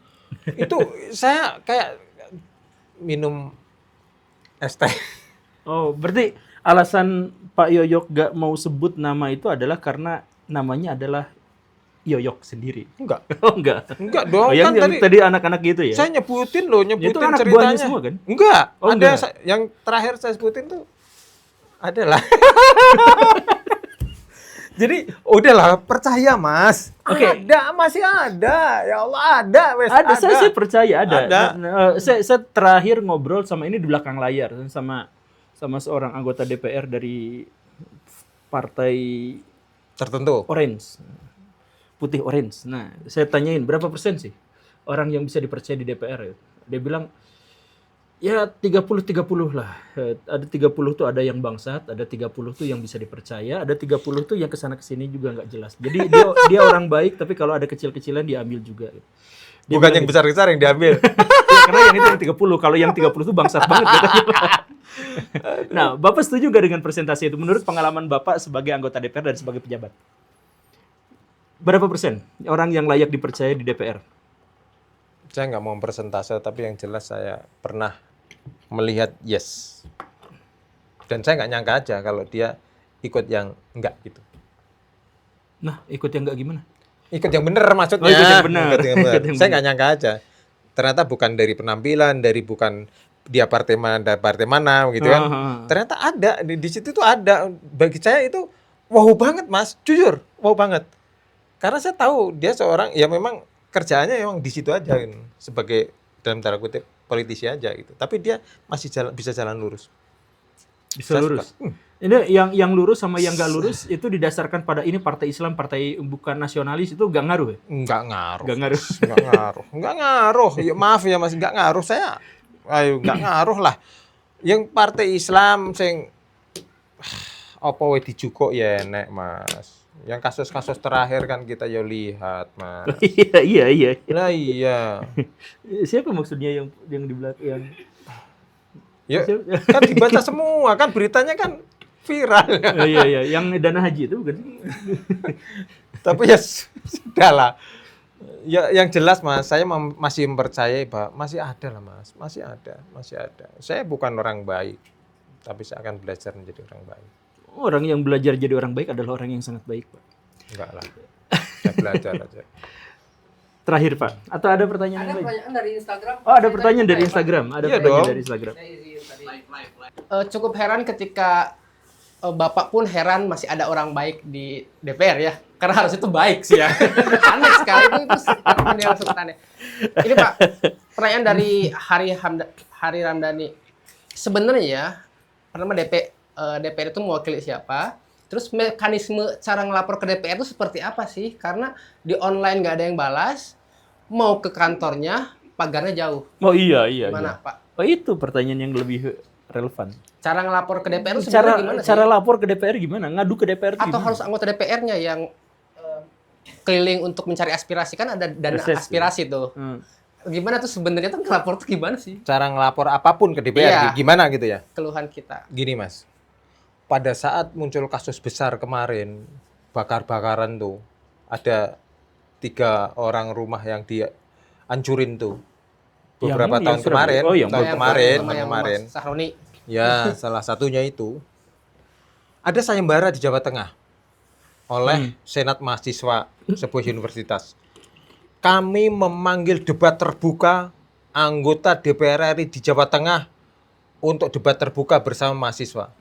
Itu saya kayak minum es teh. Oh, berarti alasan Pak Yoyok gak mau sebut nama itu adalah karena namanya adalah Yoyok sendiri. Enggak. Oh, enggak. Enggak dong. Yang tadi anak-anak gitu ya? Saya nyebutin itu anak ceritanya. Buahnya semua kan? Enggak. Oh, ada enggak. Yang terakhir saya sebutin tuh adalah. Jadi udahlah, percaya, Mas. Oke. Ada, masih ada. Ya Allah, ada. Ada. Saya percaya ada. Ada. Saya terakhir ngobrol sama ini di belakang layar sama seorang anggota DPR dari partai tertentu. Orange. Putih orange. Nah, saya tanyain berapa persen sih orang yang bisa dipercaya di DPR? Dia bilang ya 30-30 lah. Ada 30 tuh ada yang bangsat, ada 30 tuh yang bisa dipercaya, ada 30 tuh yang kesana kesini juga nggak jelas. Jadi dia orang baik, tapi kalau ada kecil-kecilan diambil juga. Dia bukan yang besar-besar yang diambil. Ya, karena yang itu yang 30. Kalau yang 30 tuh bangsat banget katanya. Nah, Bapak setuju nggak dengan presentasi itu? Menurut pengalaman Bapak sebagai anggota DPR dan sebagai pejabat, berapa persen orang yang layak dipercaya di DPR? Saya nggak mau persentase, tapi yang jelas saya pernah melihat yes. Dan saya nggak nyangka aja kalau dia ikut yang enggak gitu. Nah, ikut yang enggak gimana? Ikut yang benar maksudnya. Ikut yang benar. Saya nggak nyangka aja. Ternyata bukan dari penampilan, bukan dia partai mana gitu kan. Ternyata ada di situ tuh ada. Bagi saya itu wow banget, Mas. Jujur, wow banget. Karena saya tahu dia seorang ya memang kerjaannya memang di situ aja sebagai dalam tanda kutip politisi aja gitu. Tapi dia masih bisa jalan lurus. Bisa lurus. Ini yang lurus sama yang nggak lurus itu didasarkan pada ini partai Islam, partai bukan nasionalis itu nggak ngaruh ya? Nggak ngaruh. Nggak ngaruh. Nggak ngaruh. Ya, maaf ya Mas, nggak ngaruh. Nggak ngaruh lah. Yang partai Islam sing apa we dijukuk ya enek Mas. Yang kasus-kasus terakhir kan kita ya lihat Mas. Iya. Lah iya. Siapa maksudnya yang di belakang yang Ya, kan dibaca semua kan beritanya kan viral. Iya, yang dana haji itu bukan? Tapi ya sudahlah. Ya yang jelas Mas, saya masih mempercayai bahwa masih ada lah Mas, masih ada. Saya bukan orang baik, tapi saya akan belajar menjadi orang baik. Orang yang belajar jadi orang baik adalah orang yang sangat baik, Pak. Enggak lah, saya belajar aja. Terakhir Pak, atau ada pertanyaan Ada lain? pertanyaan dari Instagram. Oh, ada pertanyaan dari Instagram. Ada Iya pertanyaan dong. dari Instagram. Cukup heran ketika Bapak pun heran masih ada orang baik di DPR ya. Karena harus itu baik sih ya. Aneh sekali itu statement yang sangat aneh. Ini Pak, pertanyaan dari Hari Ramdhani. Sebenarnya pertama DPR itu mewakili siapa? Terus mekanisme cara ngelapor ke DPR itu seperti apa sih? Karena di online nggak ada yang balas, mau ke kantornya pagarnya jauh. Oh iya. Gimana Pak? Oh itu pertanyaan yang lebih relevan. Cara ngelapor ke DPR itu sebenarnya gimana sih? Cara lapor ke DPR gimana? Ngadu ke DPR itu Atau gimana? harus anggota DPR-nya yang keliling untuk mencari aspirasi, kan ada dana Reses, aspirasi tuh. Gimana tuh sebenarnya tuh ngelapor tuh gimana sih? Cara ngelapor apapun ke DPR, Iya. gimana gitu ya? Keluhan kita. Gini Mas, pada saat muncul kasus besar kemarin, bakar-bakaran tuh, ada 3 orang rumah yang dihancurin tuh. Beberapa tahun kemarin, Kemarin. Sahroni. Ya, salah satunya itu ada sayembara di Jawa Tengah oleh Senat Mahasiswa sebuah universitas. Kami memanggil debat terbuka anggota DPR RI di Jawa Tengah untuk debat terbuka bersama mahasiswa.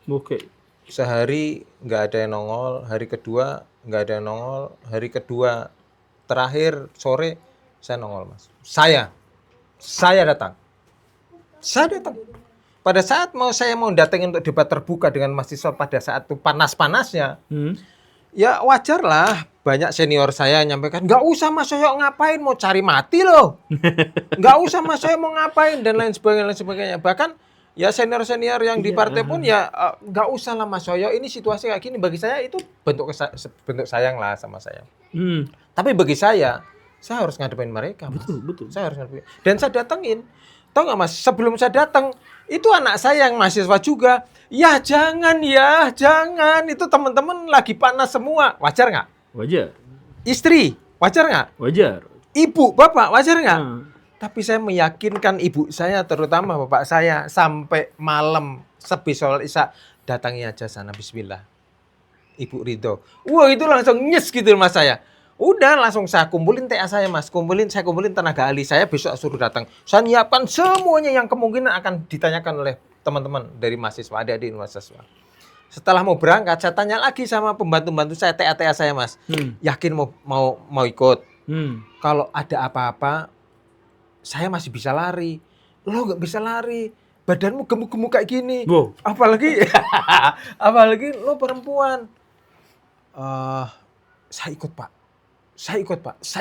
Oke. Sehari nggak ada yang nongol, hari kedua nggak ada yang nongol, hari kedua terakhir sore saya nongol Mas. Saya datang. Pada saat saya mau datang untuk debat terbuka dengan mahasiswa pada saat itu panas-panasnya, ya wajar lah banyak senior saya nyampaikan, nggak usah Mas Yoyo ngapain, mau cari mati loh. Nggak usah Mas Yoyo mau ngapain, dan lain sebagainya. Bahkan ya senior-senior yang di partai pun ya nggak usah lah Mas Yoyo, ini situasi kayak gini. Bagi saya itu bentuk sayang lah sama saya. Tapi bagi saya harus ngadepin mereka Mas. Betul. Saya harus ngadepin. Dan saya datengin. Tahu nggak Mas, sebelum saya datang, itu anak saya yang mahasiswa juga. Ya jangan. Itu teman-teman lagi panas semua. Wajar nggak? Wajar. Istri, wajar nggak? Wajar. Ibu, bapak, wajar nggak? Tapi saya meyakinkan ibu saya, terutama bapak saya, sampai malam sepi sholat isya, datangi aja sana, bismillah. Ibu ridho. Wah itu langsung nyes gitu Mas saya. Udah langsung saya kumpulin TA saya Mas, saya kumpulin tenaga ahli saya, besok suruh datang. Saya nyiapkan semuanya yang kemungkinan akan ditanyakan oleh teman-teman dari mahasiswa, adik-adik mahasiswa. Setelah mau berangkat, saya tanya lagi sama pembantu-pembantu saya, TA saya Mas, yakin mau ikut. Kalau ada apa-apa, saya masih bisa lari. Lo nggak bisa lari, badanmu gemuk-gemuk kayak gini. Wow. Apalagi lo perempuan. Saya ikut Pak. Saya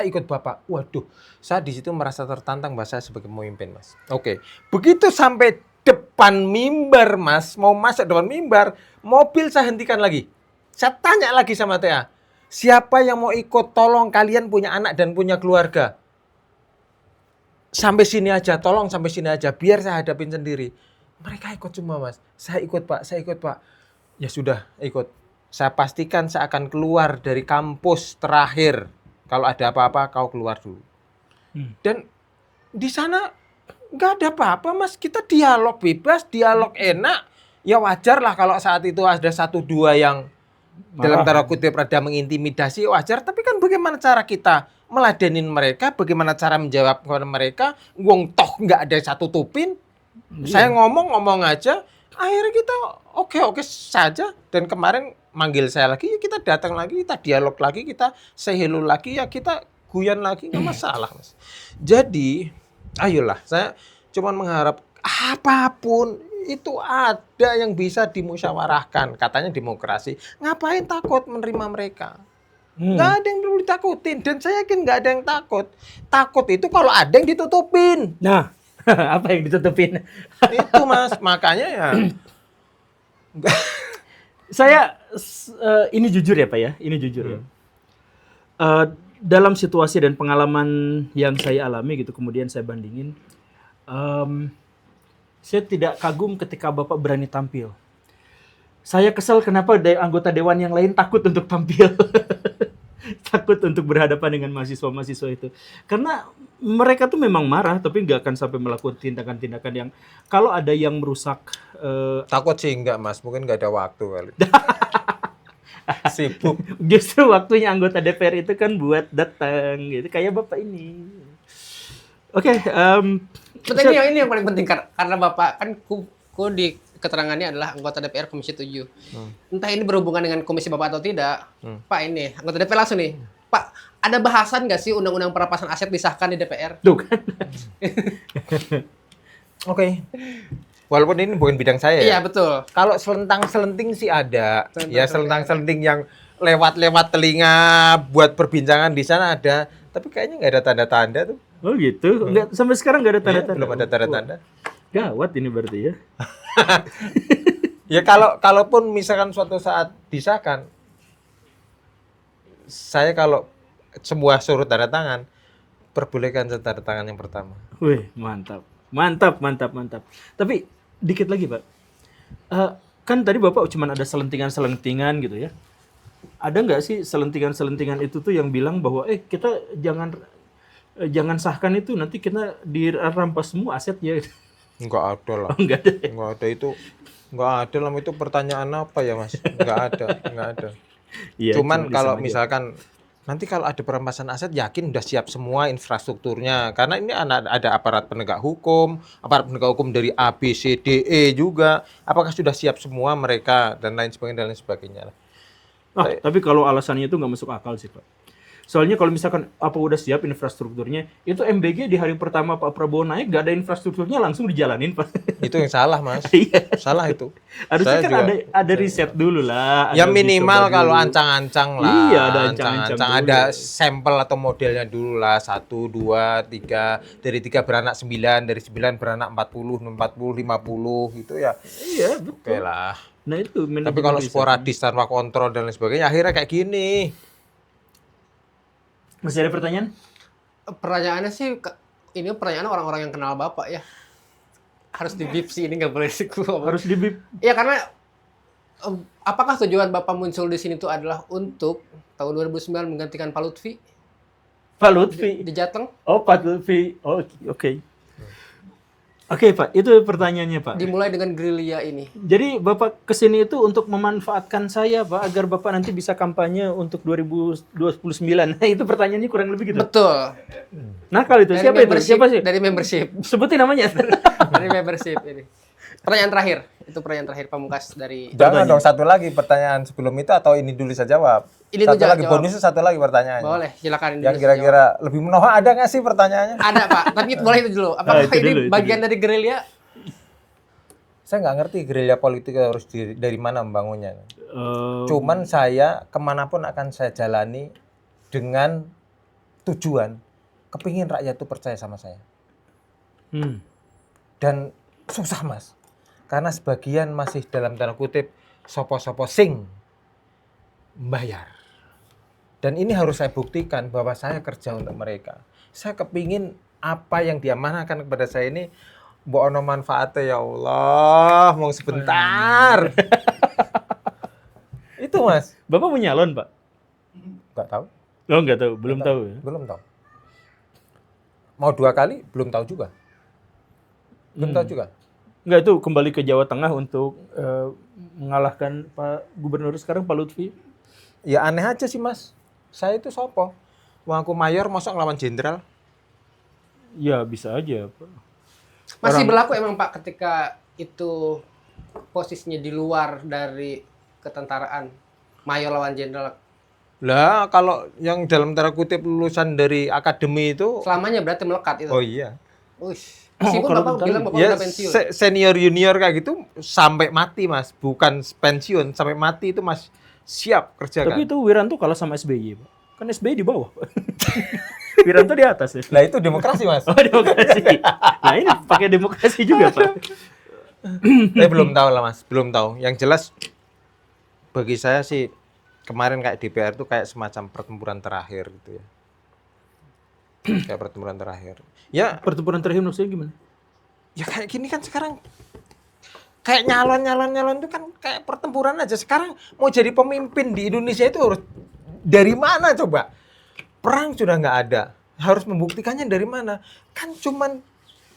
ikut Bapak. Waduh, saya di situ merasa tertantang bahwa saya sebagai pemimpin Mas. Oke, begitu sampai depan mimbar Mas, mau masuk depan mimbar, mobil saya hentikan lagi. Saya tanya lagi sama TA, siapa yang mau ikut, tolong kalian punya anak dan punya keluarga. Sampai sini aja, tolong sampai sini aja, biar saya hadapin sendiri. Mereka ikut semua Mas. Saya ikut Pak. Ya sudah, ikut. Saya pastikan saya akan keluar dari kampus terakhir. Kalau ada apa-apa, kau keluar dulu. Dan di sana nggak ada apa-apa Mas. Kita dialog bebas, dialog enak. Ya wajar lah kalau saat itu ada 1-2 yang dalam tanda kutip rada mengintimidasi, wajar. Tapi kan bagaimana cara kita meladenin mereka, bagaimana cara menjawab kepada mereka. Wong toh nggak ada satu tupin. Saya ngomong aja. Akhirnya kita oke saja. Dan kemarin manggil saya lagi, ya kita datang lagi, kita dialog lagi, kita say hello lagi, ya kita guyan lagi, nggak masalah Mas. Jadi, ayolah, cuman mengharap apapun itu ada yang bisa dimusyawarahkan. Katanya demokrasi. Ngapain takut menerima mereka? Nggak ada yang perlu ditakutin. Dan saya yakin nggak ada yang takut. Takut itu kalau ada yang ditutupin. Nah, apa yang ditutupin? Itu Mas, makanya ya. Saya ini jujur ya Pak ya, ini jujur ya. Dalam situasi dan pengalaman yang saya alami gitu, kemudian saya bandingin, saya tidak kagum ketika Bapak berani tampil. Saya kesal kenapa anggota dewan yang lain takut untuk tampil. Takut untuk berhadapan dengan mahasiswa-mahasiswa itu. Karena mereka tuh memang marah, tapi nggak akan sampai melakukan tindakan-tindakan yang kalau ada yang merusak. Takut sih enggak Mas, mungkin nggak ada waktu kali. Sibuk. Justru waktunya anggota DPR itu kan buat datang, gitu. Kayak Bapak ini. Oke. Betul, ini yang paling penting karena Bapak kan ku di keterangannya adalah anggota DPR Komisi 7. Entah ini berhubungan dengan komisi Bapak atau tidak. Pak, ini anggota DPR langsung nih. Pak, ada bahasan nggak sih undang-undang perampasan aset disahkan di DPR? Tuh kan. Oke. Walaupun ini bukan bidang saya ya. Iya, betul. Kalau selentang-selenting sih ada. Ya selentang-selenting yang lewat-lewat telinga buat perbincangan di sana ada. Tapi kayaknya nggak ada tanda-tanda tuh. Oh gitu. Nggak, sampai sekarang nggak ada tanda-tanda. Belum ada tanda-tanda. Gawat ini berarti ya. Ya kalaupun misalkan suatu saat disahkan, saya kalau semua suruh tanda tangan, perbolehkan saya tanda tangan yang pertama. Wih, mantap. Mantap, mantap, mantap. Tapi dikit lagi, Pak. Kan tadi Bapak cuma ada selentingan-selentingan gitu ya. Ada nggak sih selentingan-selentingan itu tuh yang bilang bahwa kita jangan sahkan itu, nanti kita dirampas semua asetnya. Enggak ada lah. Oh, enggak ada. Enggak ada itu. Enggak ada lah, itu pertanyaan apa ya, Mas? Enggak ada, enggak ada. Iya, Cuman cuma kalau disamain. misalkan nanti kalau ada perampasan aset, yakin udah siap semua infrastrukturnya. Karena ini ada aparat penegak hukum dari A, B, C, D, E juga. Apakah sudah siap semua mereka dan lain sebagainya. Tapi kalau alasannya itu nggak masuk akal sih, Pak. Soalnya kalau misalkan apa udah siap infrastrukturnya, itu MBG di hari pertama Pak Prabowo naik nggak ada infrastrukturnya, langsung dijalanin, Pak. Itu yang salah, Mas. Iya. Salah itu. Harusnya Saya kan juga- ada riset dulu lah. Ya ada uji minimal coba kalau dulu. ancang-ancang lah. Iya, ada ancang-ancang dulu. Ada sampel atau modelnya dulu lah. 1, 2, 3. Dari 3 beranak 9. Dari 9 beranak 40, 50 gitu ya. Iya, betul. Oke lah. Nah itu Tapi manajemen kalau riset. sporadis tanpa kontrol dan lain sebagainya, akhirnya kayak gini. Masih ada pertanyaan? Pertanyaannya sih, ini pertanyaan orang-orang yang kenal Bapak ya. Harus di-bip sih, ini nggak boleh disebut. Harus dibip. Ya karena apakah tujuan Bapak muncul di sini itu adalah untuk tahun 2009 menggantikan Pak Lutfi Pak Lutfi. di Jateng? Oh, Pak Lutfi. Oh, oke. Oke, Pak. Itu pertanyaannya, Pak. Dimulai dengan gerilya ini. Jadi Bapak kesini itu untuk memanfaatkan saya, Pak, agar Bapak nanti bisa kampanye untuk 2029. Nah, itu pertanyaannya kurang lebih gitu. Betul. Nakal itu. Siapa itu? Siapa sih? Dari membership. Sebutin namanya. Dari membership ini. Pertanyaan terakhir. Itu pertanyaan terakhir Pamungkas dari... Jangan dong, satu lagi pertanyaan sebelum itu atau ini dulu saya jawab? Ini Satu tuh lagi, jawab. bonusnya satu lagi pertanyaannya. Boleh, silakan. Yang kira-kira lebih menohok ada nggak sih pertanyaannya? Ada, Pak. Tapi boleh itu dulu. Apakah itu ini dulu, itu bagian dari gerilya? Saya nggak ngerti gerilya politik harus dari mana membangunnya. Eh, Cuman saya kemanapun akan saya jalani dengan tujuan kepingin rakyat itu percaya sama saya. Dan susah, Mas. Karena sebagian masih dalam tanda kutip sopo-sopo sing membayar. Dan ini harus saya buktikan bahwa saya kerja untuk mereka. Saya kepingin apa yang diamanahkan kepada saya ini mbok ono manfaatnya, ya Allah, mau sebentar. Itu, Mas. Bapak mau nyalon, Pak? Nggak tahu. Oh, nggak tahu. Belum tahu ya? Belum tahu. Mau 2 kali, belum tahu juga. Belum tahu juga. Nggak, itu kembali ke Jawa Tengah untuk mengalahkan Pak Gubernur sekarang, Pak Lutfi. Ya aneh aja sih, Mas. Saya itu sopo? Wong aku mayor, masa ngelawan jenderal? Ya, bisa aja, Pak. Masih berlaku emang Pak ketika itu posisinya di luar dari ketentaraan, mayor lawan jenderal. Lah, kalau yang dalam tanda kutip lulusan dari akademi itu, Selamanya berarti melekat itu. oh iya. Uish. Meskipun kalau Bapak tentara- bilang Bapak Ya udah pensiun. senior junior kayak gitu sampai mati Mas, bukan pensiun, sampai mati itu Mas siap kerjakan. Tapi itu Wiranto kalah sama SBY, Pak. Kan SBY di bawah, Pak. Wiranto di atas ya. Lah itu demokrasi Mas. Oh, demokrasi. Nah, ini pakai demokrasi juga, Pak. Saya belum tahu lah Mas, belum tahu. Yang jelas bagi saya sih kemarin kayak DPR itu kayak semacam pertempuran terakhir gitu ya. Kayak pertempuran terakhir. Ya, Pertempuran terakhir maksudnya gimana? ya kayak gini kan sekarang kayak nyalon itu kan kayak pertempuran aja. Sekarang mau jadi pemimpin di Indonesia itu harus dari mana coba? Perang sudah nggak ada. Harus membuktikannya dari mana? Kan cuman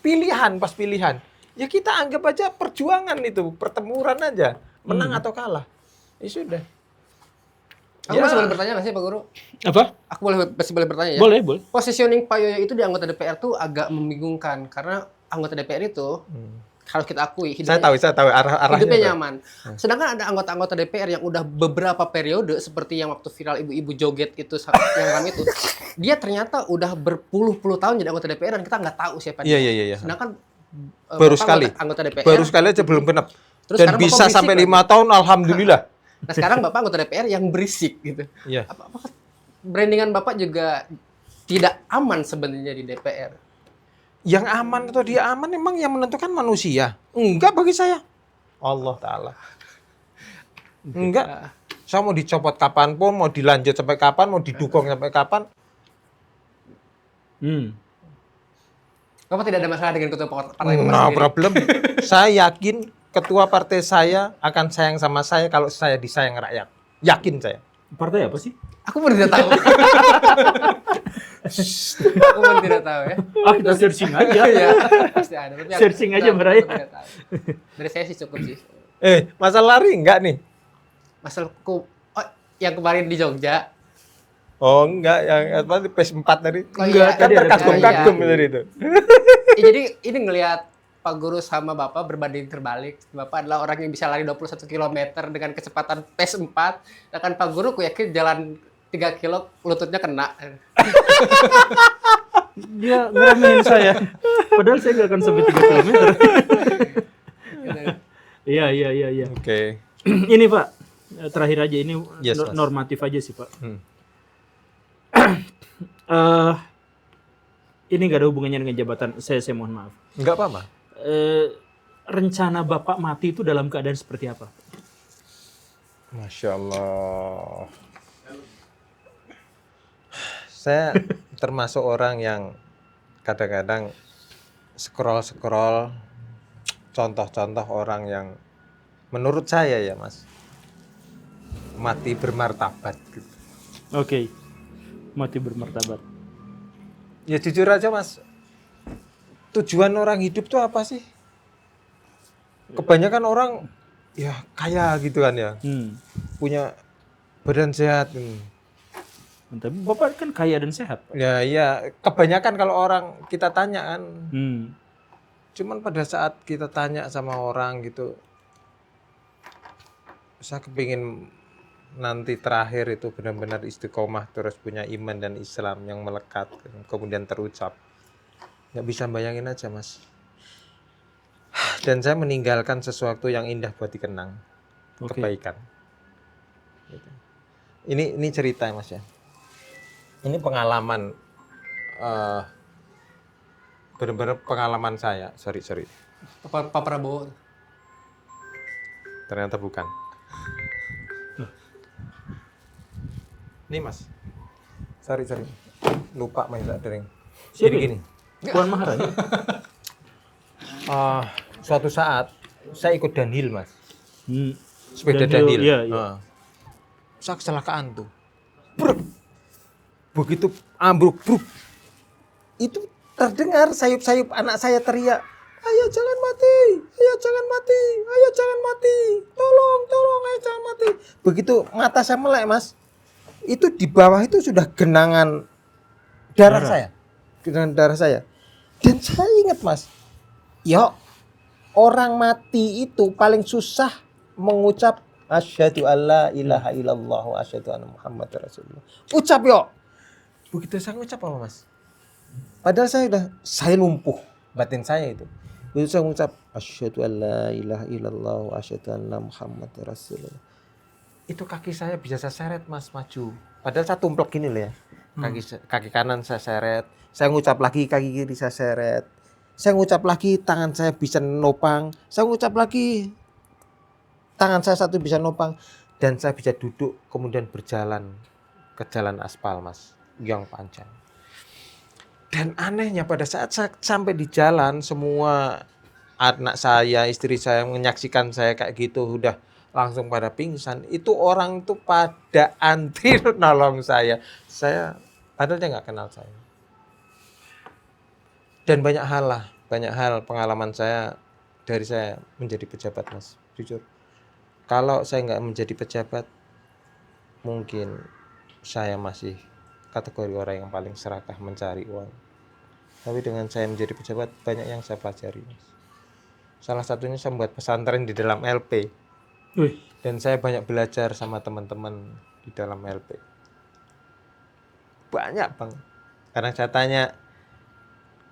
pilihan pas pilihan. Ya kita anggap aja perjuangan itu, pertempuran aja. Menang atau kalah. Ya sudah. Aku Ya. masih boleh bertanya nggak sih Pak Guru? Apa? Aku masih boleh bertanya ya? Boleh, boleh. Positioning Pak Yoyo itu di anggota DPR tuh agak membingungkan karena anggota DPR itu harus kita akui Saya tahu arahnya. hidupnya itu. nyaman. Sedangkan ada anggota-anggota DPR yang udah beberapa periode seperti yang waktu viral ibu-ibu joget itu yang ramai itu, dia ternyata udah berpuluh-puluh tahun jadi anggota DPR dan kita nggak tahu siapa dia. Iya. Sedangkan Baru Bapak sekali. anggota DPR. Baru sekali aja belum genap. Terus Dan sekarang bisa Bapak sampai berisik 5 tahun, alhamdulillah. Nah sekarang Bapak anggota DPR yang berisik gitu. Iya. Apakah brandingan Bapak juga tidak aman sebenarnya di DPR? Yang aman atau dia aman memang yang menentukan manusia. Enggak bagi saya. Allah Ta'ala. Enggak. Saya mau dicopot kapanpun, mau dilanjut sampai kapan, mau didukung sampai kapan. Bapak tidak ada masalah dengan ketua partai Bapak No sendiri? problem. Saya yakin ketua partai saya akan sayang sama saya kalau saya disayang rakyat. Yakin saya. Partai apa sih? Aku pun tidak tahu. Aku pun tidak tahu ya. Ah, kita searching aja. Iya, pasti ada. Tapi aku- Searching aja, aku Bray. tidak tahu. Dari saya sih cukup sih. Masalah lari enggak nih? Masalahku, yang kemarin di Jogja, Oh enggak, yang apa di PS4 tadi. Oh, iya. Kan Tadi ada terkagum-kagum iya. tadi itu. ya, jadi ini ngelihat Pak Guru sama Bapak berbanding terbalik. Bapak adalah orang yang bisa lari 21 km dengan kecepatan PS4. Sedangkan Pak Guru aku yakin jalan 3 kilo lututnya kena. Dia ngeremehin saya. Padahal saya nggak akan sampai 3 km. Iya. Oke. Ini Pak, terakhir aja ini Yes, Mas. normatif aja sih Pak. Ini nggak ada hubungannya dengan jabatan. Saya mohon maaf. Enggak apa-apa. Rencana Bapak mati itu dalam keadaan seperti apa? Masya Allah. Saya termasuk orang yang kadang-kadang scroll contoh-contoh orang yang menurut saya ya Mas mati bermartabat gitu. Oke. Mati bermartabat. Ya jujur aja Mas, tujuan orang hidup tuh apa sih? Kebanyakan orang ya kaya gitu kan ya, punya badan sehat. Tapi Bapak kan kaya dan sehat, Pak. Ya iya, kebanyakan kalau orang kita tanya kan, cuman pada saat kita tanya sama orang gitu, saya kepingin nanti terakhir itu benar-benar istiqomah terus punya iman dan Islam yang melekat kemudian terucap. Nggak bisa bayangin aja Mas. Dan saya meninggalkan sesuatu yang indah buat dikenang, kebaikan. Gitu. Ini cerita Mas ya. Ini pengalaman, benar-benar pengalaman saya. Sorry. Pak Prabowo. Ternyata bukan. Nih Mas. Sorry. Lupa main tak dering. Siapa Jadi gini. Puan Maharani. Suatu saat saya ikut Danhil Mas. Sepeda Danhil, Danhil. iya. Saya kecelakaan tuh. Bruk. Begitu ambruk, bruk. Itu terdengar sayup-sayup anak saya teriak, "Ayah jangan mati, ayah jangan mati, ayah jangan mati, tolong, ayah jangan mati." Begitu mata saya melek Mas, itu di bawah itu sudah genangan darah saya. Genangan darah saya. Dan saya ingat Mas, orang mati itu paling susah mengucap asyhadu alla ilaha illallah wa asyhadu anna muhammadar rasulullah. Ucap Begitu saya ngucap apa Mas? Padahal saya lumpuh batin saya itu. Begitu saya mengucap asyhadu alla ilaha illallah wa asyhadu anna muhammad rasulullah. Itu kaki saya bisa saya seret Mas maju. Padahal saya tumplek gini loh ya. Kaki kanan saya seret. Saya ngucap lagi kaki kiri saya seret. Saya ngucap lagi tangan saya bisa nopang. Saya ngucap lagi tangan saya satu bisa nopang. Dan saya bisa duduk kemudian berjalan ke jalan aspal Mas. Yang panjang. Dan anehnya pada saat saya sampai di jalan, semua anak saya, istri saya menyaksikan saya kayak gitu udah langsung pada pingsan. Itu orang tuh pada antri nolong saya. Saya padahal dia nggak kenal saya. Dan banyak hal pengalaman saya dari saya menjadi pejabat Mas. Jujur. Kalau saya nggak menjadi pejabat, mungkin saya masih kategori orang yang paling serakah mencari uang. Tapi dengan saya menjadi pejabat, banyak yang saya pelajari Mas. Salah satunya saya membuat pesantren di dalam LP. Dan saya banyak belajar sama teman-teman di dalam LP. Banyak Bang. Karena saya tanya,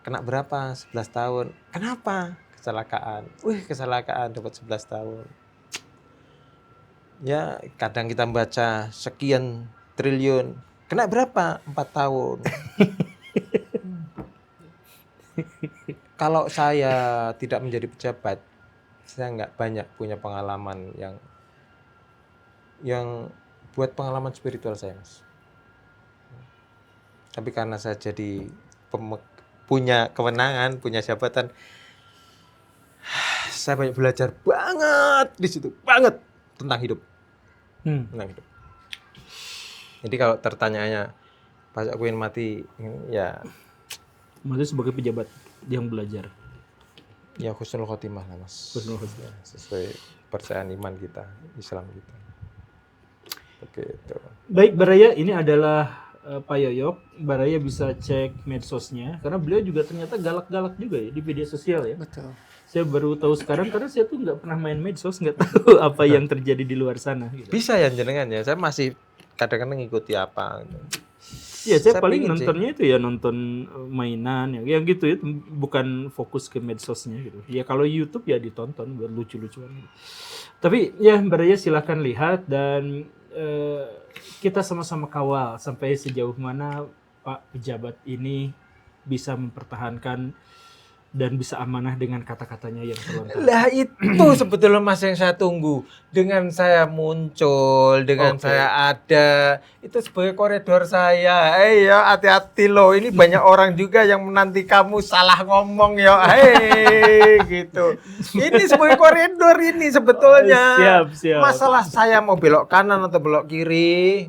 kena berapa? 11 tahun. Kenapa? Kecelakaan. Kecelakaan dapat 11 tahun. Ya, kadang kita membaca sekian triliun. Kena berapa? 4 tahun. Kalau saya tidak menjadi pejabat, saya nggak banyak punya pengalaman yang buat pengalaman spiritual saya Mas. Tapi karena saya jadi punya kewenangan, punya jabatan, saya banyak belajar banget di situ, banget tentang hidup. Tentang hidup. Jadi kalau tertanyaannya, pas aku ingin mati, ya. Maksudnya sebagai pejabat yang belajar. Ya husnul khotimah lah Mas. Husnul khotimah. Sesuai percayaan iman kita, Islam kita. Begitu. Baik Baraya, ini adalah Pak Yoyok. Baraya bisa cek medsosnya karena beliau juga ternyata galak-galak juga ya di media sosial ya. Betul. Saya baru tahu sekarang karena saya tuh nggak pernah main medsos, nggak tahu apa yang terjadi di luar sana. Gitu. Bisa ya jenengan ya. Saya masih kadang-kadang ngikuti apa. Ya saya paling nontonnya itu ya nonton mainan yang gitu ya, bukan fokus ke medsosnya gitu. Ya kalau YouTube ya ditonton buat lucu-lucuan. Gitu. Tapi ya Baraya silakan lihat dan kita sama-sama kawal sampai sejauh mana Pak pejabat ini bisa mempertahankan dan bisa amanah dengan kata-katanya yang terlontar. Lah itu sebetulnya Mas yang saya tunggu. Dengan saya muncul, dengan saya ada, itu sebagai koridor saya. Ya hati-hati loh, ini banyak orang juga yang menanti kamu salah ngomong ya. Gitu. Ini sebagai koridor ini sebetulnya. Siap. Masalah saya mau belok kanan atau belok kiri,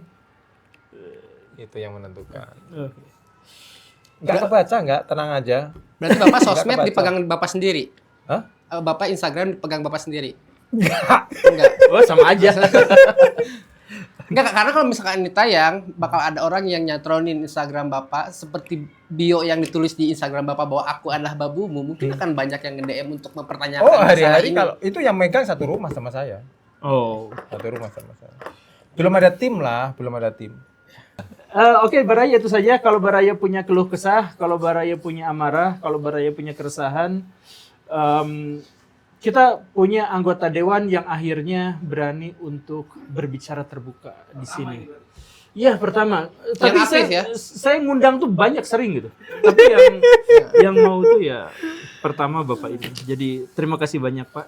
itu yang menentukan. Nggak kebaca nggak, tenang aja. Berarti Bapak sosmed dipegang Bapak sendiri? Hah? Bapak Instagram dipegang Bapak sendiri? Enggak. Oh sama aja. Enggak, karena kalau misalkan ini tayang, bakal ada orang yang nyatronin Instagram Bapak seperti bio yang ditulis di Instagram Bapak bahwa aku adalah babumu. Mungkin akan banyak yang nge-DM untuk mempertanyakan hari-hari kalau itu yang megang satu rumah sama saya. Satu rumah sama saya. Belum ada tim lah, belum ada tim. Oke, Baraya itu saja. Kalau Baraya punya keluh kesah, kalau Baraya punya amarah, kalau Baraya punya keresahan, kita punya anggota dewan yang akhirnya berani untuk berbicara terbuka di sini. Iya, pertama. Tapi saya ngundang tuh banyak sering gitu. Tapi yang mau tuh ya pertama Bapak ini. Jadi terima kasih banyak Pak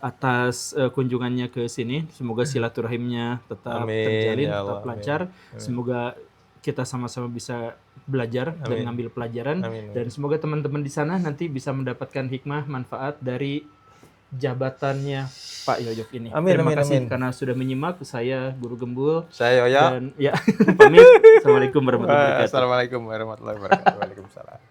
atas kunjungannya ke sini. Semoga silaturahimnya tetap terjalin, tetap lancar. Semoga kita sama-sama bisa belajar dan ngambil pelajaran. Dan semoga teman-teman di sana nanti bisa mendapatkan hikmah, manfaat dari jabatannya Pak Yoyok ini. Terima kasih karena sudah menyimak. Saya Guru Gembul. Saya Yoyok. Dan ya pamit. Assalamualaikum warahmatullahi wabarakatuh. Assalamualaikum warahmatullahi wabarakatuh. Waalaikumsalam.